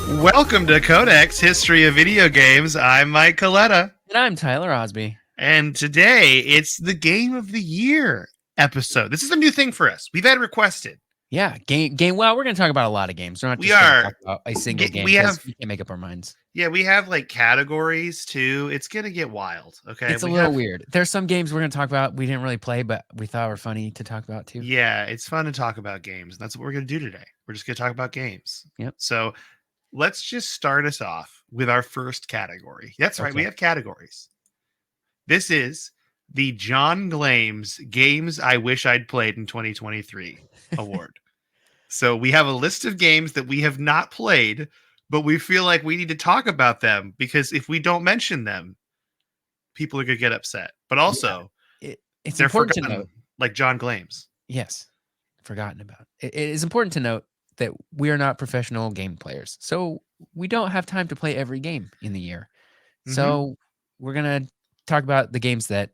Welcome to Codex History of Video Games. I'm Mike Coletta. And I'm Tyler Osby. And today it's the Game of the Year episode. This is a new thing for us. We've had requested. Yeah, game. Well, we're going to talk about a lot of games. We're not We just going to are. talk about a single game We because have. we can't make up our minds. Yeah, we have like categories too. It's going to get wild. Okay. It's a little weird. There's some games we're going to talk about we didn't really play, but we thought were funny to talk about too. Yeah, it's fun to talk about games. That's what we're going to do today. We're just going to talk about games. Yep. So let's just start us off with our first category. That's right. Okay. We have categories. This is the John Glames Games I Wish I'd Played in 2023 award. So we have a list of games that we have not played, but we feel like we need to talk about them because if we don't mention them, people are going to get upset. But also, it's they're important forgotten, to note. like John Glames. Yes, forgotten about. It is important to note that we are not professional game players, so we don't have time to play every game in the year. So we're going to talk about the games that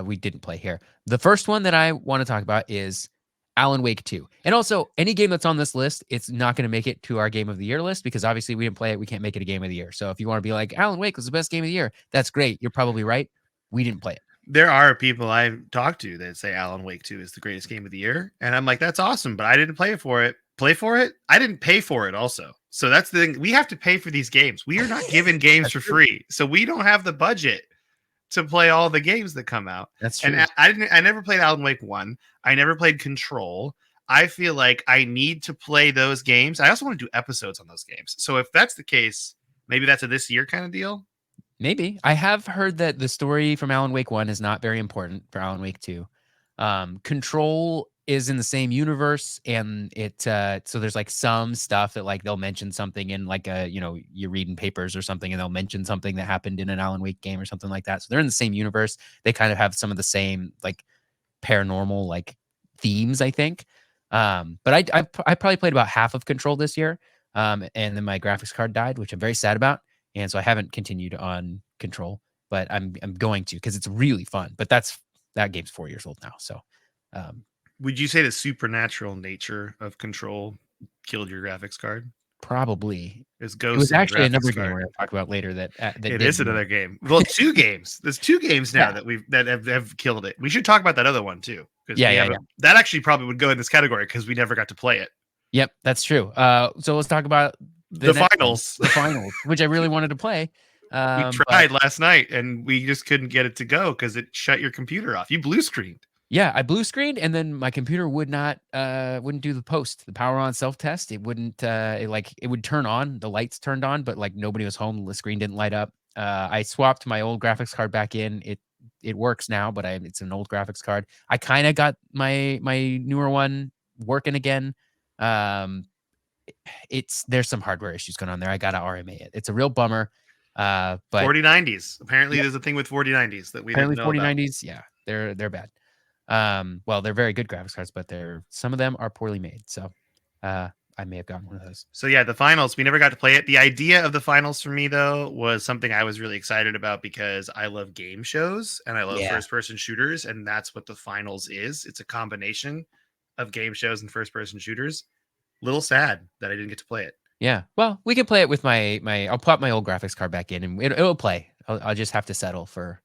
we didn't play here. The first one that I want to talk about is Alan Wake 2. And also, any game that's on this list, it's not going to make it to our Game of the Year list because obviously we didn't play it. We can't make it a Game of the Year. So if you want to be like, Alan Wake was the best game of the year, that's great. You're probably right. We didn't play it. There are people I've talked to that say Alan Wake 2 is the greatest game of the year. And I'm like, that's awesome, but I didn't play for it. I didn't pay for it also. So that's the thing. We have to pay for these games. We are not given games for free. So we don't have the budget to play all the games that come out. That's true. And I never played Alan Wake 1. I never played Control. I feel like I need to play those games. I also want to do episodes on those games. So if that's the case, maybe that's a this year kind of deal. Maybe. I have heard that the story from Alan Wake 1 is not very important for Alan Wake 2. Control is in the same universe, and it so there's like some stuff that like they'll mention something in like you're reading papers or something and they'll mention something that happened in an Alan Wake game or something like that. So they're in the same universe. They kind of have some of the same like paranormal like themes, I think. But I probably played about half of Control this year. And then my graphics card died, which I'm very sad about. And so I haven't continued on Control, but I'm going to because it's really fun. But that game's 4 years old now. So would you say the supernatural nature of Control killed your graphics card? Probably. It was actually another game we're going to talk about later. That it is another game. Well, two games. There's two games now that have killed it. We should talk about that other one too. Yeah. That actually probably would go in this category because we never got to play it. Yep, that's true. So let's talk about the finals. The finals, which I really wanted to play. We tried last night and we just couldn't get it to go because it shut your computer off. You blue screened. Yeah, I blue screened and then my computer wouldn't do the power on self test. It wouldn't it would turn on, the lights turned on, but like nobody was home. The screen didn't light up. I swapped my old graphics card back in. It works now, but it's an old graphics card. I kind of got my newer one working again. There's some hardware issues going on there. I got to RMA it. It's a real bummer. But 4090s. Apparently there's a thing with 4090s that we didn't know 4090s, about. Yeah, they're bad. Well, they're very good graphics cards, but some of them are poorly made. So I may have gotten one of those. So yeah, the finals, we never got to play it. The idea of the finals for me though was something I was really excited about because I love game shows and I love first-person shooters, and that's what the finals is. It's a combination of game shows and first-person shooters. Little sad that I didn't get to play it. Yeah, well, we can play it with my I'll pop my old graphics card back in and it'll play. I'll just have to settle for,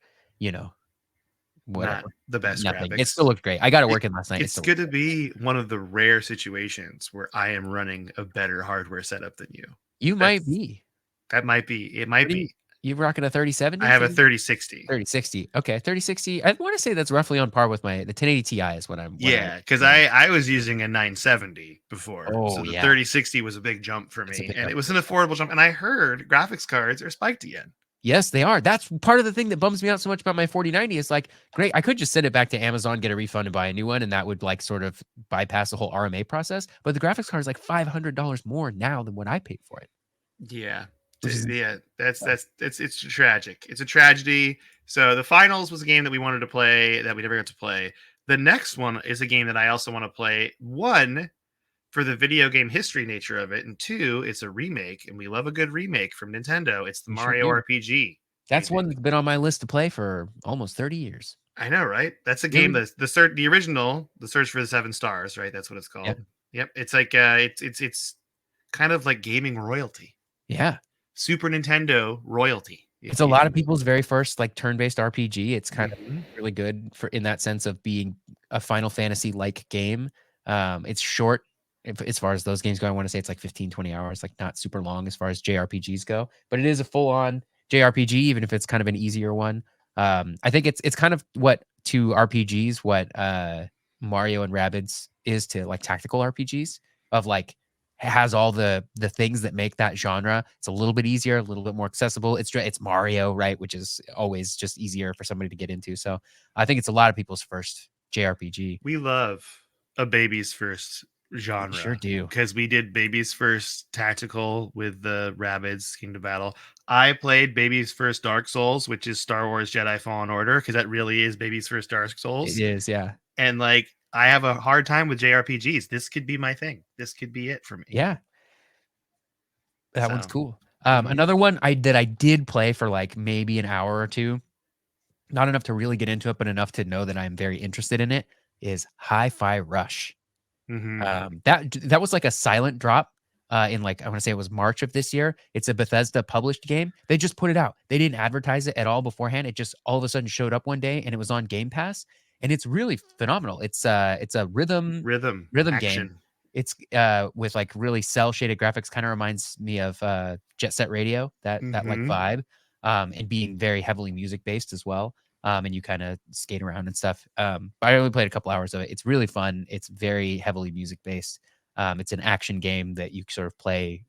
whatever. Not the best Nothing. graphics. It still looked great. I got it working last night. It's good to be one of the rare situations where I am running a better hardware setup than you. Might be. That might be. It might be. You rocking a 3070? I have a 3060. 3060. Okay, 3060. I want to say that's roughly on par with the 1080 Ti is what I'm. Yeah, because I was using a 970 before, so the 3060 was a big jump for me, and it was an affordable jump. And I heard graphics cards are spiked again. Yes, they are. That's part of the thing that bums me out so much about my 4090. It's like, great, I could just send it back to Amazon, get a refund, and buy a new one, and that would like sort of bypass the whole RMA process. But the graphics card is like $500 more now than what I paid for it. Yeah. It's tragic. It's a tragedy. So the finals was a game that we wanted to play that we never got to play. The next one is a game that I also want to play. One, for the video game history nature of it, and two, it's a remake, and we love a good remake from Nintendo. It's the Mario RPG. That's one that's been on my list to play for almost 30 years. I know, right? That's a game that's the original, the Search for the Seven Stars, right? That's what it's called. Yep. It's like it's kind of like gaming royalty. Yeah. Super Nintendo royalty. It's a lot of people's very first like turn-based RPG. It's kind of Mhm. really good for in that sense of being a Final Fantasy like game. It's short as far as those games go. I want to say it's like 15, 20 hours, like not super long as far as JRPGs go, but it is a full-on JRPG, even if it's kind of an easier one. I think it's kind of what to RPGs, what Mario and Rabbids is to like tactical RPGs of like has all the things that make that genre. It's a little bit easier, a little bit more accessible. It's Mario, right, which is always just easier for somebody to get into. So I think it's a lot of people's first JRPG. We love a baby's first We sure genre do. because we did baby's first tactical with the Rabbids Kingdom Battle. I played baby's first Dark Souls, which is Star Wars Jedi Fallen Order, because that really is baby's first Dark It Souls. is, yeah. And like, I have a hard time with JRPGs. This could be my thing. This could be it for me. Yeah, that one's So, cool. mhm. Another one I did play for like maybe an hour or two, not enough to really get into it, but enough to know that I'm very interested in it, is Hi-Fi Rush. Mhm. That was like a silent drop in like I want to say it was March of this year. It's a Bethesda published game. They just put it out. They didn't advertise it at all beforehand. It just all of a sudden showed up one day and it was on Game Pass and it's really phenomenal. It's a Rhythm, rhythm game. action. It's with like really cell shaded graphics. Kind of reminds me of Jet Set Radio. That like Mhm. vibe. And being very heavily music based as well. And you kind of skate around and stuff. But I only played a couple hours of it. It's really fun. It's very heavily music based. It's an action game that you sort of play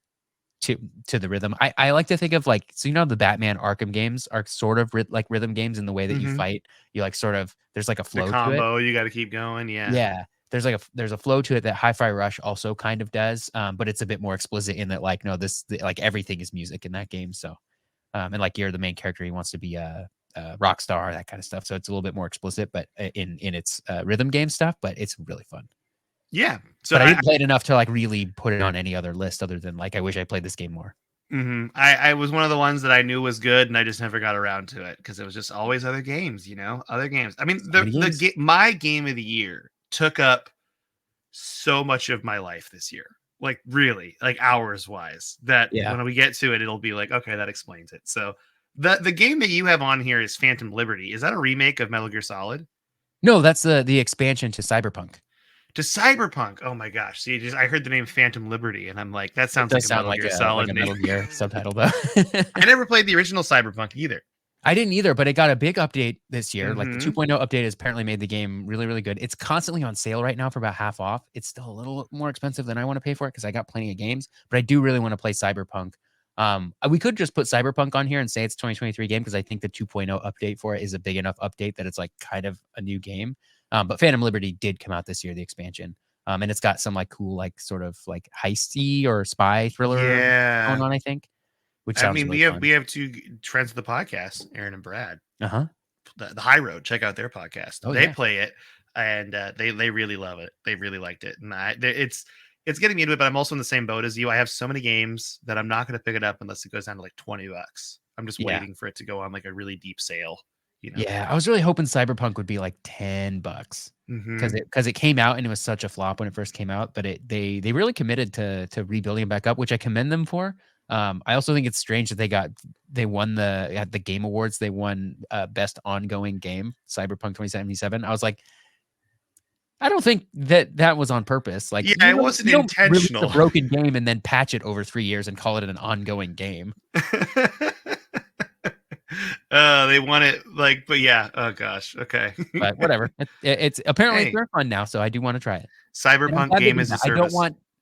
to the rhythm. I like to think of like so you know the Batman Arkham games are sort of like rhythm games in the way that you Mhm. fight. You like sort of there's like a The flow to it. combo, you got to keep going. Yeah. Yeah. There's a flow to it that Hi-Fi Rush also kind of does, but it's a bit more explicit in that like no like everything is music in that game. So and like you're the main character, he wants to be a rock star, that kind of stuff. So it's a little bit more explicit, but in its rhythm game stuff. But it's really fun. Yeah. So But I didn't play it enough to like really put it on any other list other than like I wish I played this game more. I was one of the ones that I knew was good, and I just never got around to it because it was just always other games, other games. I mean, So many games. my game of the year took up so much of my life this year, like really, like hours wise. That Yeah. when we get to it, it'll be like, okay, that explains it. So the game that you have on here is Phantom Liberty. Is that a remake of Metal Gear Solid? No, that's the expansion to Cyberpunk. To Cyberpunk. Oh my gosh. See, just I heard the name Phantom Liberty and I'm like, that It sounds like does a sound Metal like Gear a Solid name. Metal Gear subtitle though. I never played the original Cyberpunk either. I didn't either, but it got a big update this year. Like the Mm-hmm. 2.0 update has apparently made the game really, really good. It's constantly on sale right now for about half off. It's still a little more expensive than I want to pay for it because I got plenty of games, but I do really want to play Cyberpunk. We could just put Cyberpunk on here and say it's 2023 game because I think the 2.0 update for it is a big enough update that it's like kind of a new game. But Phantom Liberty did come out this year, the expansion. And it's got some like cool, like sort of like heisty or spy thriller going Yeah. on, I think, which I sounds mean, really we fun. have two friends of the podcast, Aaron and Brad, Uh-huh. the High Road. Check out their podcast. Oh They yeah. play it, and they really love it. They really liked it, and it's getting me into it. But I'm also in the same boat as you. I have so many games that I'm not going to pick it up unless it goes down to like $20. I'm just Yeah. waiting for it to go on like a really deep sale. Yeah, I was really hoping Cyberpunk would be like $10 Mm-hmm. because it came out and it was such a flop when it first came out, but they really committed to rebuilding it back up, which I commend them for. I also think it's strange that they won at the Game Awards. They won best ongoing game, Cyberpunk 2077. I was like, I don't think that was on purpose. Like Yeah, it wasn't you don't release a intentional. broken game and then patch it over 3 years and call it an ongoing game. They want it like, but yeah. Oh gosh. Okay. But whatever. It's apparently it's Hey, very fun now, so I do want to try it. And I'm Cyberpunk glad they game did as a that. service.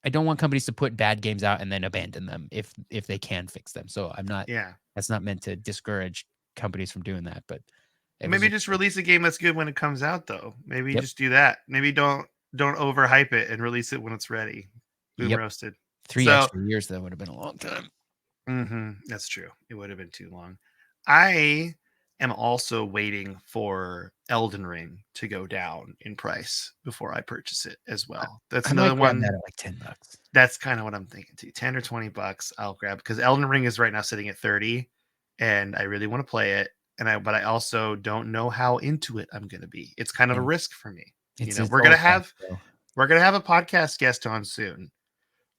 I don't want companies to put bad games out and then abandon them if they can fix them. So I'm not Yeah. that's not meant to discourage companies from doing that, but it was Maybe just just release a game that's good when it comes out, though. Maybe yep. just do that. Maybe don't overhype it and release it when it's ready. Boom Yep. roasted. 3 So extra years though would have been a long time. that's true. It would have been too long. I am also waiting for Elden Ring to go down in price before I purchase it as well. That's I might another grab that one. at like $10. That's kind of what I'm thinking too. 10 or $20 I'll grab because Elden Ring is right now sitting at 30 and I really want to play it. But I also don't know how into it I'm gonna be. It's kind of a Yeah. risk for me. It's always fun, so. We're gonna have a podcast guest on soon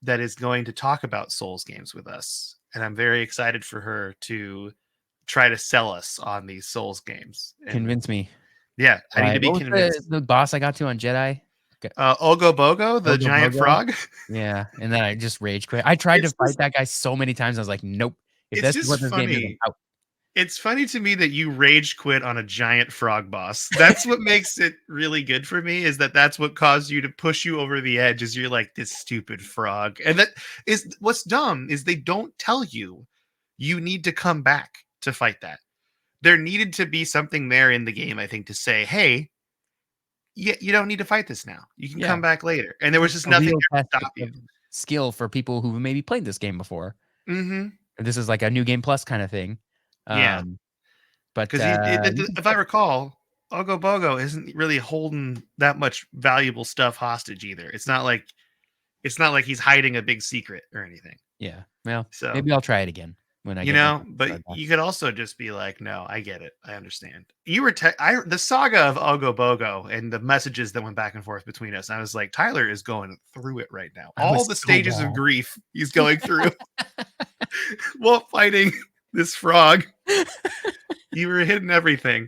that is going to talk about Souls games with us. and I'm very excited for her to try to sell us on these Souls games. And Convince me. yeah, I need to Right. be What was convinced. the boss I got to on Jedi? Ogo Bogo, the Ogo giant Bogo? frog. Yeah, and then I just rage quit. I tried to It's fight just, that guy so many times. I was like, nope. If it's this is just what this game is, I'm funny. out. It's funny to me that you rage quit on a giant frog boss. That's what makes it really good for me, is that that's what caused you to push you over the edge, is you're like, this stupid frog. And that is what's dumb, is they don't tell you you need to come back to fight that. There needed to be something there in the game, I think, to say, hey, you don't need to fight this now. You can Yeah. come back later. And there was It's just a nothing real there test to stop you. of skill for people who maybe played this game before. Mm-hmm. This is like a new game plus kind of thing. Yeah. But Because if I recall, Ogo Bogo isn't really holding that much valuable stuff hostage either. It's not like he's hiding a big secret or anything. yeah, well, So, maybe I'll try it again when I get my but card back. you could also just be like, no, I get it. I understand. You were the saga of Ogo Bogo and the messages that went back and forth between us. I was like, Tyler is going through it right now. I All was the so stages of bad. grief he's going through while fighting this frog. You were hitting everything.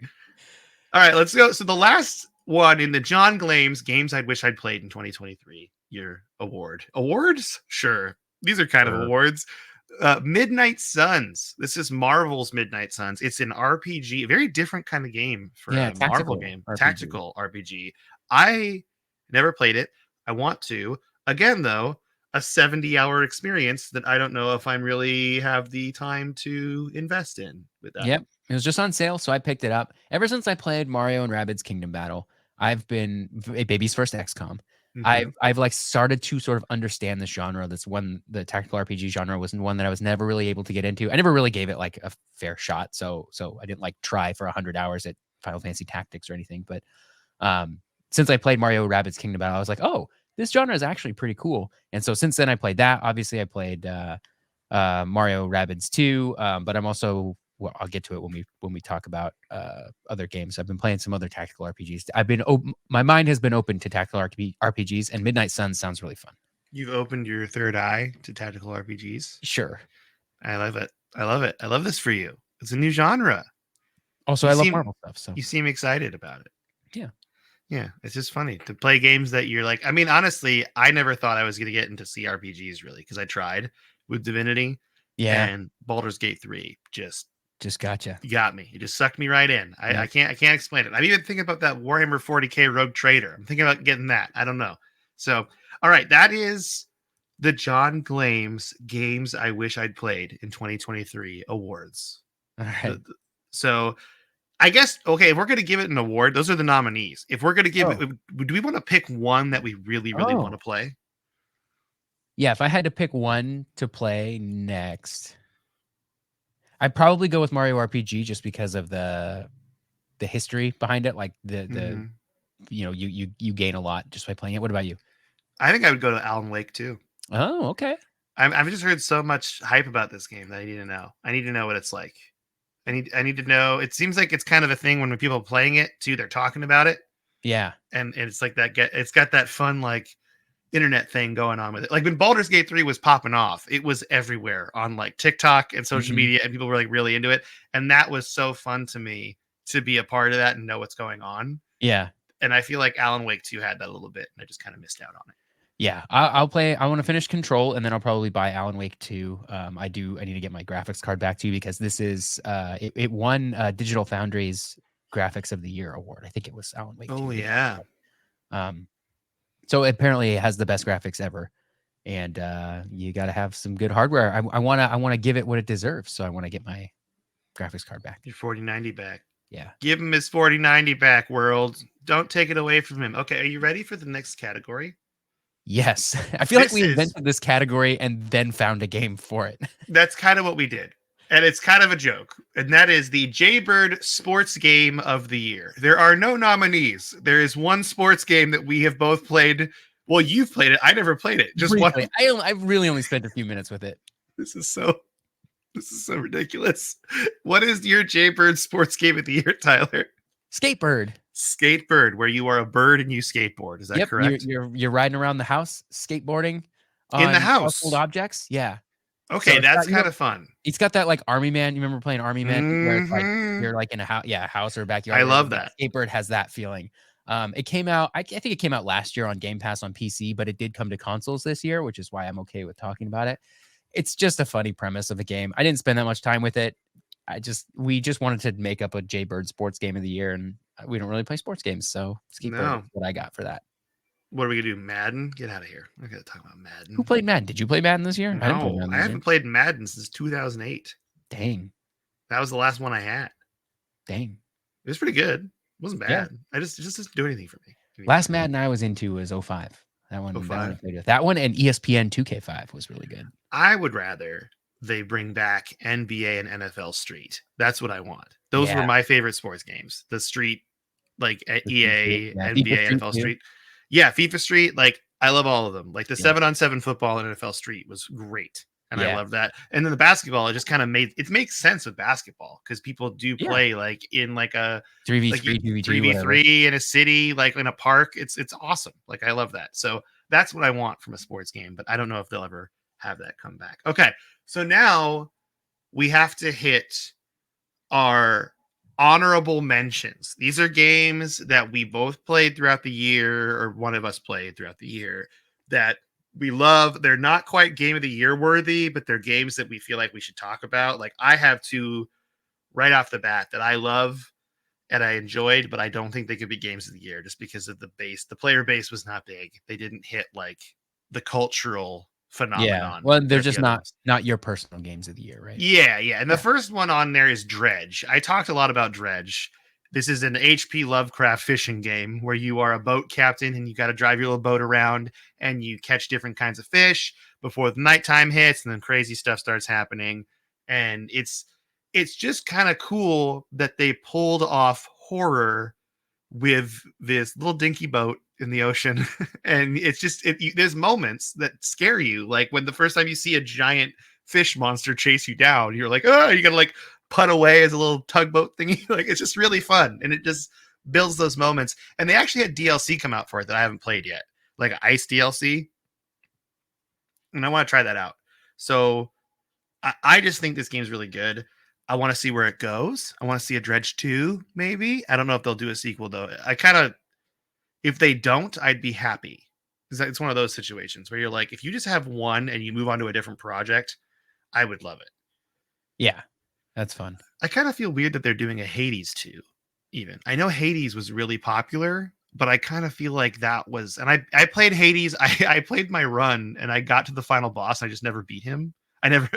All right, let's go. So the last one in the John Glames Games I Wish I'd Played in 2023 year award. Awards? Sure. These are kind of Sure. awards. Midnight Suns. This is Marvel's Midnight Suns. It's an RPG, a very different kind of game for Yeah, a Marvel tactical game. RPG. Tactical RPG. I never played it. I want to. Again, though, a 70-hour experience that I don't know if I'm really have the time to invest in with that. Yep. It was just on sale, so I picked it up. Ever since I played Mario and Rabbids Kingdom Battle, I've been a baby's first XCOM. Mm-hmm. I've like started to sort of understand this genre. That's one the tactical RPG genre was one that I was never really able to get into. I never really gave it like a fair shot. So I didn't like try for 100 hours at Final Fantasy Tactics or anything. But since I played Mario Rabbids Kingdom Battle, I was like, oh, this genre is actually pretty cool. And so since then I played that. Obviously I played Mario Rabbids 2, but I'm also I'll get to it when we talk about other games. I've been playing some other tactical RPGs. My mind has been open to tactical RPGs, and Midnight Suns sounds really fun. You've opened your third eye to tactical RPGs. Sure. I love it. I love it. I love this for you. It's a new genre. Also, You I love seem Marvel stuff. So you seem excited about it. yeah, Yeah, it's just funny to play games that you're like. I mean, honestly, I never thought I was going to get into CRPGs really, because I tried with Divinity yeah, and Baldur's Gate 3. Just gotcha. got me. It just sucked me right in. Yeah. I can't explain it. I'm even thinking about that Warhammer 40K Rogue Trader. I'm thinking about getting that. I don't know. So, all right, that is the John Glames Games I Wish I'd Played in 2023 awards. All right. So, I guess, okay, if we're going to give it an award, those are the nominees. If we're going to give Oh. it, do we want to pick one that we really, really want to play? Yeah, if I had to pick one to play next, I'd probably go with Mario RPG just because of the history behind it. Like Mhm. you gain a lot just by playing it. What about you? I think I would go to Alan Wake too. Oh, okay. I've just heard so much hype about this game that I need to know. I need to know what it's like. I need to know. It seems like it's kind of a thing when people are playing it too, they're talking about it, Yeah. and it's like it's got that fun like internet thing going on with it. Like when Baldur's Gate 3 was popping off, it was everywhere on like TikTok and social Mhm. media, and people were like really into it. And that was so fun to me to be a part of that and know what's going on. Yeah. And I feel like Alan Wake 2 had that a little bit, and I just kind of missed out on it. Yeah. I'll play. I want to finish Control, and then I'll probably buy Alan Wake 2. I need to get my graphics card back to you because this is it won Digital Foundry's Graphics of the Year award. I think it was Alan Wake 2. Oh yeah. So apparently it has the best graphics ever, and you got to have some good hardware. I want to give it what it deserves, so I want to get my graphics card back. Your 4090 back. Yeah. Give him his 4090 back, world. Don't take it away from him. Okay, are you ready for the next category? Yes. I feel like This we is invented this category and then found a game for it. that's kind of what we did. And it's kind of a joke. And that is the Jaybird Sports Game of the Year. There are no nominees. There is one sports game that we have both played. Well, you've played it. I never played it. Just one. Briefly, I really only spent a few minutes with it. This is so ridiculous. What is your Jaybird Sports Game of the Year, Tyler? Skatebird. Skatebird, where you are a bird and you skateboard. Is that Yep. correct? You're riding around the house, skateboarding In the on household house. objects. Yeah. Okay, that's kind of fun. It's got that like Army Man. You remember playing Army Man where it's like Mhm. you're like in a house, a house or a I backyard or love whatever. that. Skateboard has that feeling. It came out. I think it came out last year on Game Pass on PC, but it did come to consoles this year, which is why I'm okay with talking about it. It's just a funny premise of a game. I didn't spend that much time with it. We just wanted to make up a Jaybird sports game of the year, and we don't really play sports games, so Skateboard is No. what I got for that. What are we gonna do? Madden? Get out of here. I'm not gonna talk about Who Madden. played Madden? Did you play Madden this year? I didn't play No, Madden I this year. haven't played Madden since 2008. Dang, That was the last one I had. dang. It was pretty good. It wasn't Yeah. bad. It just doesn't do anything for me Last anymore. Madden I was into was 05. That one I 05. played with. That one and ESPN 2K5 was really good. I would rather they bring back NBA and NFL Street. That's what I want. Those were Yeah. my favorite sports games. The Street, like at EA, Yeah, FIFA NBA, Street NFL too. Street. Yeah, FIFA Street. Like I love all of them. Like the Yeah. 7-on-7 football and NFL Street was great. And I Yeah. love that. And then the basketball, it just kind of it makes sense with basketball because people do Yeah. play like in like a 3v3, 2v2, whatever. 3v3 in a city, like in a park. It's awesome. Like I love that. So that's what I want from a sports game, but I don't know if they'll ever have that come back. Okay. So now we have to hit our honorable mentions. These are games that we both played throughout the year, or one of us played throughout the year, that we love. They're not quite game of the year worthy, but they're games that we feel like we should talk about. Like I have two right off the bat that I love and I enjoyed, but I don't think they could be games of the year just because of the base. The player base was not big. They didn't hit like the cultural Yeah. phenomenon Well, they're that the just other ones. not your personal games of the year, right? Yeah, yeah. And the Yeah. first one on there is Dredge. I talked a lot about Dredge. This is an HP Lovecraft fishing game where you are a boat captain and you got to drive your little boat around and you catch different kinds of fish before the nighttime hits and then crazy stuff starts happening. And it's just kind of cool that they pulled off horror with this little dinky boat in the ocean. And it's just there's moments that scare you, like when the first time you see a giant fish monster chase you down, you're like, oh, you gotta like put away as a little tugboat thingy. Like it's just really fun, and it just builds those moments. And they actually had DLC come out for it that I haven't played yet, like Ice DLC, and I want to try that out. So I just think this game's really good. I want to see where it goes. I want to see a Dredge 2, maybe. I don't know if they'll do a sequel though. I kind of, if they don't, I'd be happy. Because it's one of those situations where you're like, if you just have one and you move on to a different project, I would love it. Yeah. That's fun. I kind of feel weird that they're doing a Hades 2, even. I know Hades was really popular, but I kind of feel like that was, and I played Hades. I played my run and I got to the final boss. I just never beat him. I never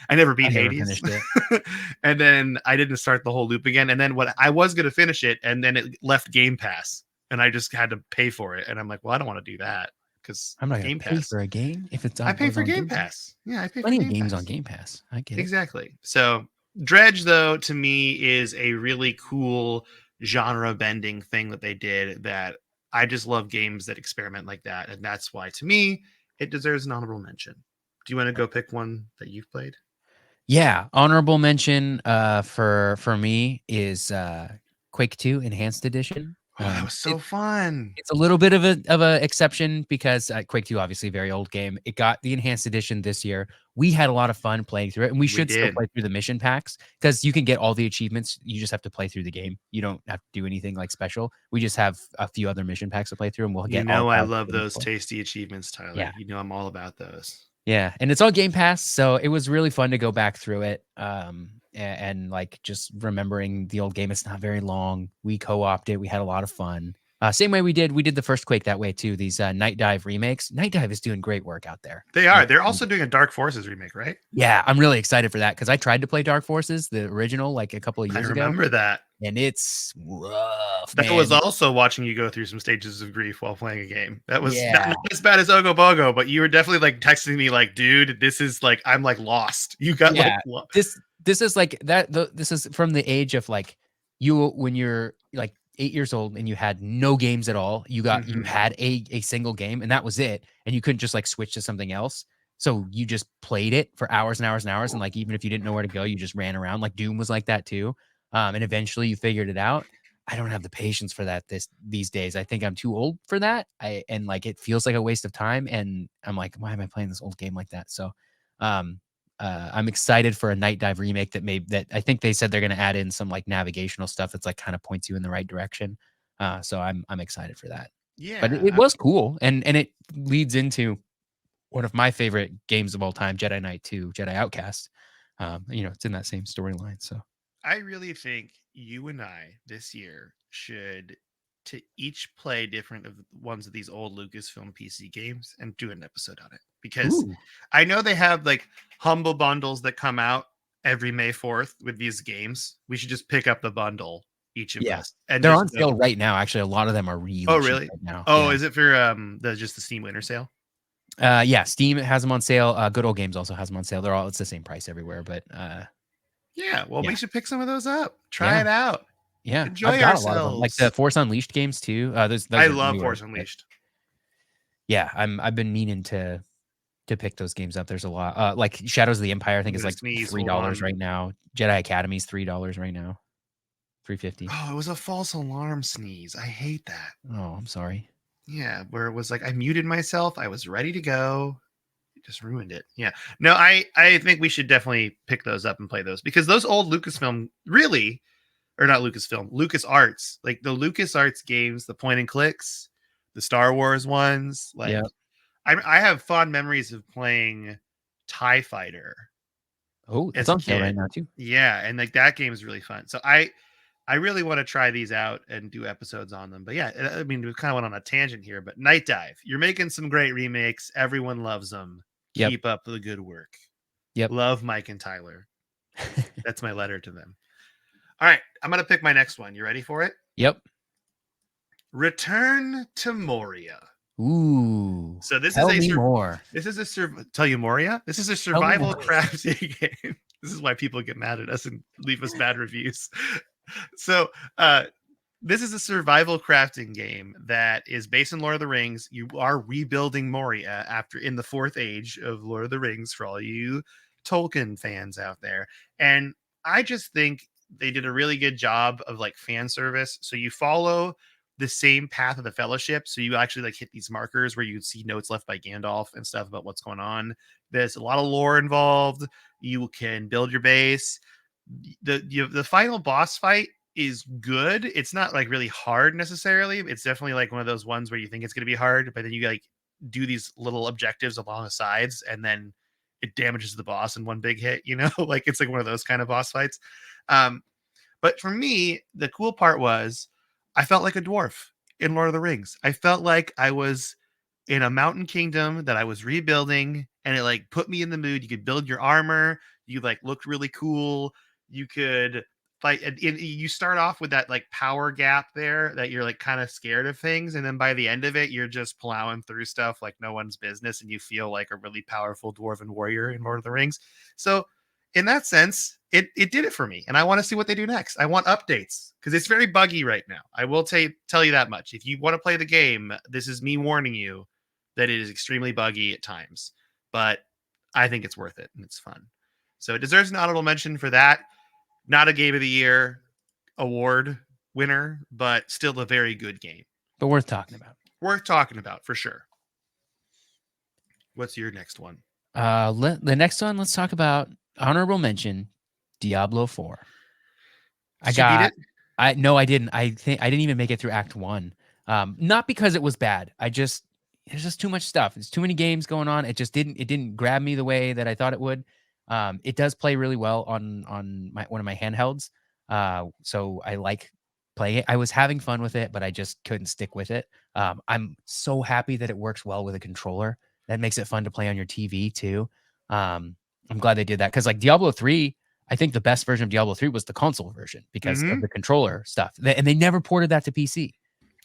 I never beat I never Hades. finished it. And then I didn't start the whole loop again. And then what I was going to finish it, and then it left Game Pass, and I just had to pay for it. And I'm like, well, I don't want to do that because I'm not gonna Game pay Pass. for a game if it's on. I pay goes for on Game Pass. Yeah, I pay for Plenty of Game games Pass. on Game Pass. I get it. Exactly. So Dredge, though, to me is a really cool genre bending thing that they did that I just love games that experiment like that. And that's why, to me, it deserves an honorable mention. Do you want to go pick one that you've played? Yeah, honorable mention for me is Quake 2 Enhanced Edition. Oh, that was so fun. It's a little bit of a exception because Quake 2 obviously a very old game. It got the Enhanced Edition this year. We had a lot of fun playing through it, and we should still did. play through the mission packs because you can get all the achievements. You just have to play through the game. You don't have to do anything like special. We just have a few other mission packs to play through, and we'll get all I 5 love those before. tasty achievements, Tyler. Yeah. You know I'm all about those. Yeah, and it's on Game Pass, so it was really fun to go back through it. And like just remembering the old game. It's not very long. We co-opted it. We had a lot of fun. Same way we did the first Quake that way too. These Night Dive remakes. Night Dive is doing great work out there. They are. They're also doing a Dark Forces remake, right? Yeah, I'm really excited for that because I tried to play Dark Forces, the original, like a couple of years ago. I remember that. And it's rough. That man. was also watching you go through some stages of grief while playing a game. That was Yeah. not as bad as Ogo Bogo, but you were definitely like texting me like, dude, this is like, I'm like lost. You got like this is like that. This is from the age of like you when you're like 8 years old and you had no games at all. You got you had a single game and that was it, and you couldn't just like switch to something else. So you just played it for hours and hours and hours, and like even if you didn't know where to go, you just ran around. Like Doom was like that too. And eventually you figured it out. I don't have the patience for that these days. I think I'm too old for that. And like it feels like a waste of time. And I'm like, why am I playing this old game like that? So I'm excited for a Night Dive remake that I think they said they're going to add in some like navigational stuff that's like kind of points you in the right direction. So I'm excited for that. But it Yeah, was cool, and it leads into one of my favorite games of all time, Jedi Knight 2, Jedi Outcast. It's in that same storyline. So I really think you and I this year should to each play different of ones of these old Lucasfilm PC games and do an episode on it, because ooh, I know they have like humble bundles that come out every May 4th with these games. We should just pick up the bundle, each of yeah, us, and they're just on sale right now. Actually, a lot of them are oh really cheap really? right now. Oh, Yeah. is it for the Steam Winter Sale? Yeah, Steam has them on sale. Good Old Games also has them on sale. It's the same price everywhere, but Yeah, well, we yeah, should pick some of those up. Try yeah, it out. yeah. I've Enjoy got a lot of them, like the ourselves. Force Unleashed games too. Those I are love newer, Force but Unleashed. yeah, I've been meaning to pick those games up. There's a lot. Like Shadows of the Empire, I I'm think is gonna like sneeze. Hold $3 on. right now. Jedi Academy's $3 right now. 350. Oh, it was a false alarm sneeze. I hate that. Oh, I'm sorry. Yeah, where it was like I muted myself. I was ready to go. It just ruined it. Yeah. No, I think we should definitely pick those up and play those, because those old Lucasfilm really, or not Lucasfilm, LucasArts, like the LucasArts games, the point and clicks, the Star Wars ones, Yeah. like I have fond memories of playing TIE Fighter Oh, that's as a on sale right kid. now too. Yeah, and like that game is really fun. So I really want to try these out and do episodes on them. But yeah, I mean, we kind of went on a tangent here, but Night Dive, you're making some great remakes. Everyone loves them. Yep. Keep up the good work. Yep. Love Mike and Tyler. That's my letter to them. All right, I'm going to pick my next one. You ready for it? Yep. Return to Moria. Ooh. So Tell me more. tell you Moria. This is a Tell me survival more. crafting game. This is why people get mad at us and leave us bad reviews. So, this is a survival crafting game that is based in Lord of the Rings. You are rebuilding Moria after in the fourth age of Lord of the Rings for all you Tolkien fans out there. And I just think they did a really good job of like fan service. So you follow the same path of the Fellowship. So you actually like hit these markers where you see notes left by Gandalf and stuff about what's going on. There's a lot of lore involved. You can build your base. The final boss fight is good. It's not like really hard necessarily. It's definitely like one of those ones where you think it's going to be hard, but then you like do these little objectives along the sides, and then it damages the boss in one big hit. Like it's like one of those kind of boss fights. Um, but for me, the cool part was I felt like a dwarf in Lord of the Rings. I felt like I was in a mountain kingdom that I was rebuilding, and it like put me in the mood. You could build your armor, you like looked really cool. You could fight, and you start off with that like power gap there that you're like kind of scared of things, and then by the end of it, you're just plowing through stuff like no one's business, and you feel like a really powerful dwarven warrior in Lord of the Rings. So in that sense, it did it for me, and I want to see what they do next. I want updates because it's very buggy right now. I will tell you that much. If you want to play the game, this is me warning you that it is extremely buggy at times, but I think it's worth it and it's fun. So it deserves an honorable mention for that. Not a Game of the Year award winner, but still a very good game. But worth talking about. Worth talking about for sure. What's your next one? The next one, let's talk about honorable mention, Diablo 4. Did you beat it? No, I didn't. I think I didn't even make it through Act 1. Not because it was bad. There's just too much stuff. There's too many games going on. It didn't grab me the way that I thought it would. It does play really well on one of my handhelds. So I like playing it. I was having fun with it, but I just couldn't stick with it. I'm so happy that it works well with a controller. That makes it fun to play on your TV too. I'm glad they did that, because like Diablo 3, I think the best version of Diablo 3 was the console version because of Mm-hmm. the controller stuff. And they never ported that to PC.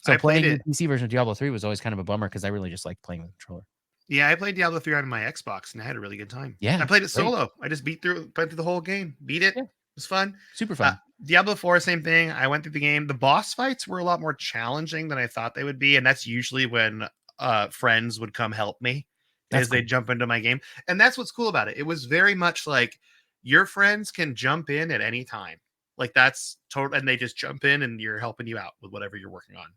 So I played playing the it. PC version of Diablo 3 was always kind of a bummer because I really just like playing with the controller. Yeah, I played Diablo 3 on my Xbox and I had a really good time. Yeah, I played it great. solo. I just played through the whole game, beat it. Yeah. It was fun. Super fun. Diablo 4, same thing. I went through the game. The boss fights were a lot more challenging than I thought they would be. And that's usually when friends would come help me That's as they cool. jump into my game. And that's what's cool about it. It was very much like your friends can jump in at any time. Like that's total. And they just jump in and you're helping you out with whatever you're working on.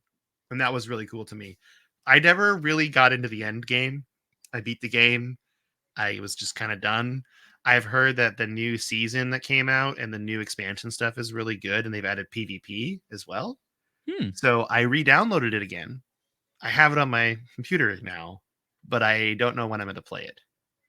And that was really cool to me. I never really got into the end game. I beat the game. I was just kind of done. I've heard that the new season that came out and the new expansion stuff is really good, and they've added PvP as well. Hmm. So I re-downloaded it again. I have it on my computer now, but I don't know when I'm going to play it.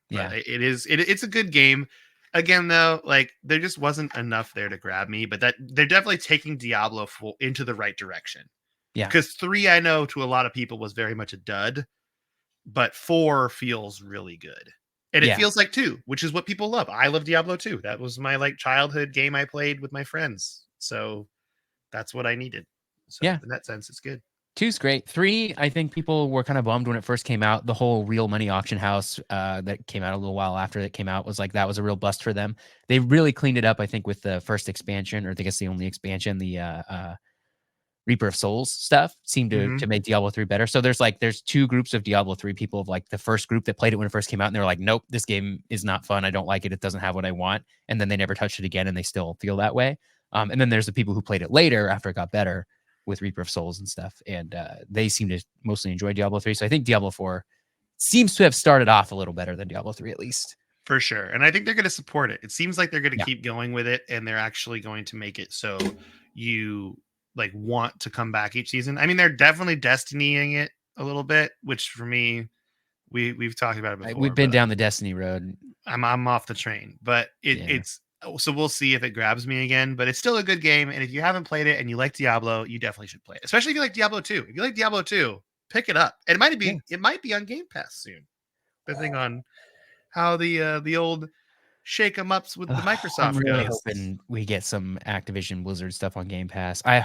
But Yeah. it's a good game. Again, though, like there just wasn't enough there to grab me. But that they're definitely taking Diablo into the right direction. Yeah. Because 3, I know to a lot of people was very much a dud, but 4 feels really good. And it Yeah. feels like 2, which is what people love. I love Diablo 2. That was my like childhood game I played with my friends. So that's what I needed. So Yeah. in that sense, it's good. 2's great. 3, I think people were kind of bummed when it first came out. The whole real money auction house that came out a little while after it came out was like that was a real bust for them. They really cleaned it up, I think, with the first expansion, or I think it's the only expansion, the Reaper of Souls stuff seemed to make Diablo 3 better. So there's 2 groups of Diablo 3 people, of like the first group that played it when it first came out and they were like, nope, this game is not fun. I don't like it. It doesn't have what I want. And then they never touched it again and they still feel that way. And then there's the people who played it later after it got better with Reaper of Souls and stuff. And they seem to mostly enjoy Diablo 3. So I think Diablo 4 seems to have started off a little better than Diablo 3 at least. For sure. And I think they're going to support it. It seems like they're going to Yeah. keep going with it, and they're actually going to make it so you like want to come back each season. I mean, they're definitely destinying it a little bit, which for me, we've talked about it We've before, been but down the Destiny road. I'm off the train. But Yeah. so we'll see if it grabs me again. But it's still a good game, and if you haven't played it and you like Diablo, you definitely should play it. Especially if you like Diablo 2. If you like Diablo 2, pick it up. And Yeah. it might be on Game Pass soon, depending on how the old shake 'em ups with the I'm Microsoft really goes. hoping we get some Activision Blizzard stuff on Game Pass. I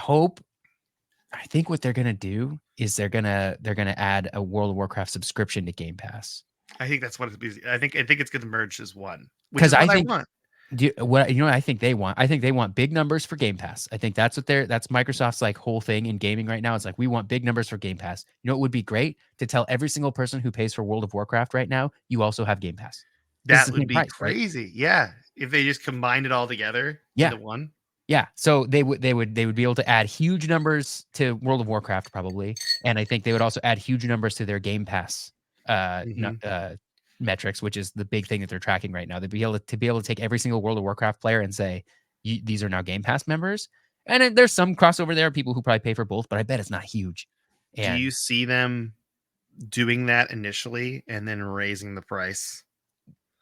think what they're gonna do is they're gonna add a World of Warcraft subscription to Game Pass. I think that's what it's. I think it's going to merge as one, which Because is I what I think want. what you know what I think they want? I think they want big numbers for Game Pass. I think that's Microsoft's like whole thing in gaming right now. It's like we want big numbers for Game Pass. You know it would be great to tell every single person who pays for World of Warcraft right now, you also have Game Pass. Because That it's the would same be price, right? crazy. Yeah, if they just combined it all together Yeah. into one. Yeah, so they would be able to add huge numbers to World of Warcraft probably, and I think they would also add huge numbers to their Game Pass Mm-hmm. metrics, which is the big thing that they're tracking right now. They'd be able to take every single World of Warcraft player and say these are now Game Pass members, and then there's some crossover there, people who probably pay for both, but I bet it's not huge. Do you And see them doing that initially and then raising the price?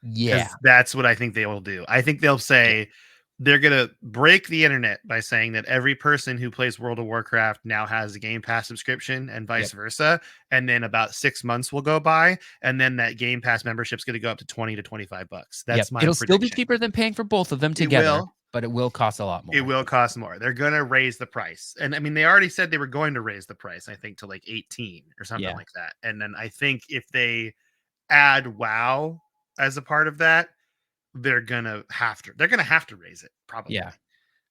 yeah, Because that's what I think they will do. I think they'll yeah, say they're gonna break the internet by saying that every person who plays World of Warcraft now has a Game Pass subscription and vice yep, versa. And then about 6 months will go by, and then that Game Pass membership's gonna go up to 20 to $25. yep. That's my It'll still be prediction. cheaper than paying for both of them It together, will. but it will cost a lot It more. will cost more. They're gonna raise the price. And I mean they already said they were going to raise the price, I think, to like 18 or something Yeah, like that. And then I think if they add WoW as a part of that, they're gonna have to raise it probably yeah. And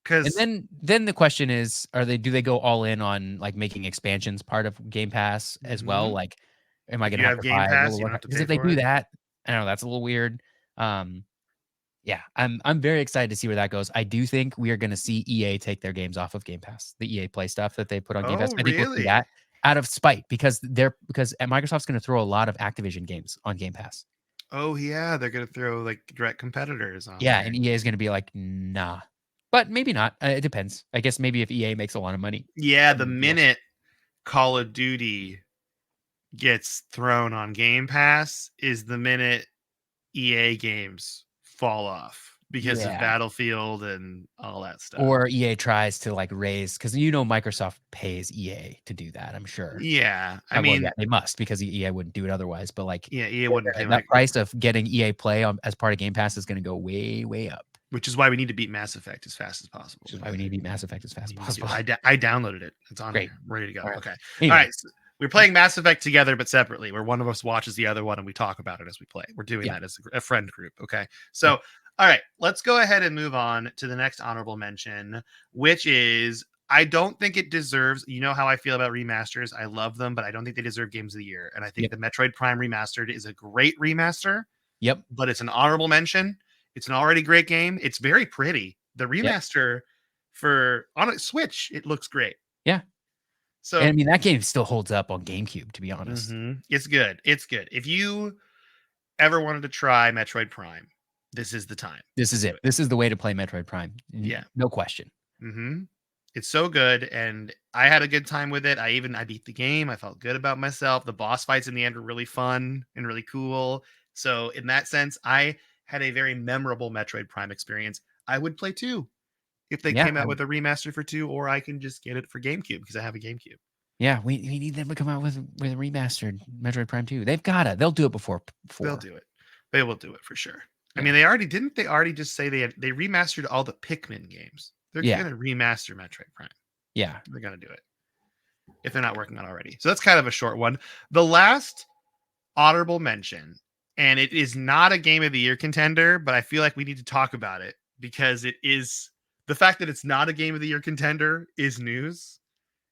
because then the question is, do they go all in on like making expansions part of Game Pass as well? Like, am I if gonna you have have to Game buy World Pass, of you don't have Warcraft? to Because pay if they for do it. that, I don't know, that's a little weird. Yeah, I'm very excited to see where that goes. I do think we are gonna see EA take their games off of Game Pass, the EA Play stuff that they put on Game Pass. Oh, I think we'll see really? that out of spite because Microsoft's gonna throw a lot of Activision games on Game Pass. Oh, yeah. They're gonna throw like direct competitors on Yeah, there. and EA is gonna be like, nah. But maybe not. It depends. I guess maybe if EA makes a lot of money. Yeah, No the big deal. minute Call of Duty gets thrown on Game Pass is the minute EA games fall off because of Yeah. Battlefield and all that stuff. Or EA tries to like raise because Microsoft pays EA to do that, I'm sure. Yeah, I Well, yeah, mean, they must because EA wouldn't do it otherwise. But like yeah, EA wouldn't pay that like, price of getting EA Play as part of Game Pass is going to go way, way up. which is why we need to beat Mass Effect as fast as possible. Which is By why the we way. need to beat Mass Effect as fast as You need to. possible. I downloaded it. It's on Great. there, ready to go. All right. Okay. All Anyway, right. So we're playing Mass Effect together, but separately, where one of us watches the other one and we talk about it as we play. We're doing yeah, that as a friend group. Okay. yeah, So, all right, let's go ahead and move on to the next honorable mention, which is I don't think it deserves. You know how I feel about remasters. I love them, but I don't think they deserve Games of the Year. And I think yep, the Metroid Prime remastered is a great remaster, yep, but it's an honorable mention. It's an already great game. It's very pretty. The yep, remaster for on a Switch, it looks great. yeah. And I So mean, that game still holds up on GameCube, to be honest. it's good. It's good. If you ever wanted to try Metroid Prime, this is the time This to is do it. it. This is the way to play Metroid Prime. Yeah. No question. Mm-hmm. It's so good, and I had a good time with it. I beat the game. I felt good about myself. The boss fights in the end were really fun and really cool. So in that sense, I had a very memorable Metroid Prime experience. I would play 2 if they Yeah, came out with a remaster for 2, or I can just get it for GameCube because I have a GameCube. yeah. We need them to come out with a remastered Metroid Prime 2. They've got it. They'll do it before They'll 4. do it. They will do it for sure. I Yeah. mean, they already just say they remastered all the Pikmin games. They're Yeah. gonna remaster Metroid Prime. Yeah. They're gonna do it if they're not working on it already. So that's kind of a short one. The last honorable mention, and it is not a game of the year contender, but I feel like we need to talk about it because it is the fact that it's not a game of the year contender is news,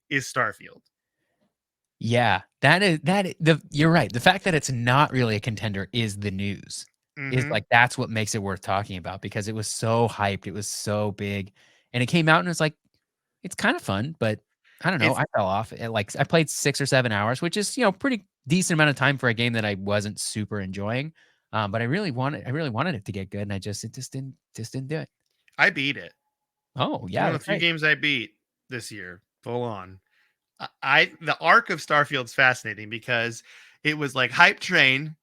is Starfield. Yeah, you're right. The fact that it's not really a contender is the news. Is Mm-hmm. like that's what makes it worth talking about because it was so hyped, it was so big, and it came out and it's like it's kind of fun, but I don't know. It's I fell off. Like I played 6 or 7 hours, which is pretty decent amount of time for a game that I wasn't super enjoying. But I really wanted it to get good, and it just didn't do it. I beat it. Oh One yeah, of the that's few right. games I beat this year, full on. The arc of Starfield's fascinating because it was like hype train,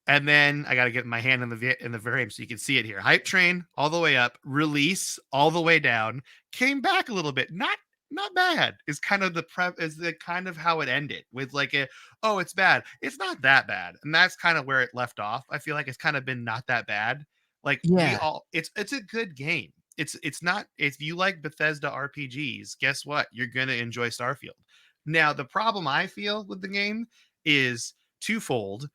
and then I got to get my hand in the frame so you can see it here. Hype train all the way up, release all the way down, came back a little bit. Not bad. Is kind of is the kind of how it ended with like oh, it's bad. It's not that bad. And that's kind of where it left off. I feel like it's kind of been not that bad. Like Yeah, it's a good game. It's not, if you like Bethesda RPGs, guess what? You're going to enjoy Starfield. Now, the problem I feel with the game is twofold.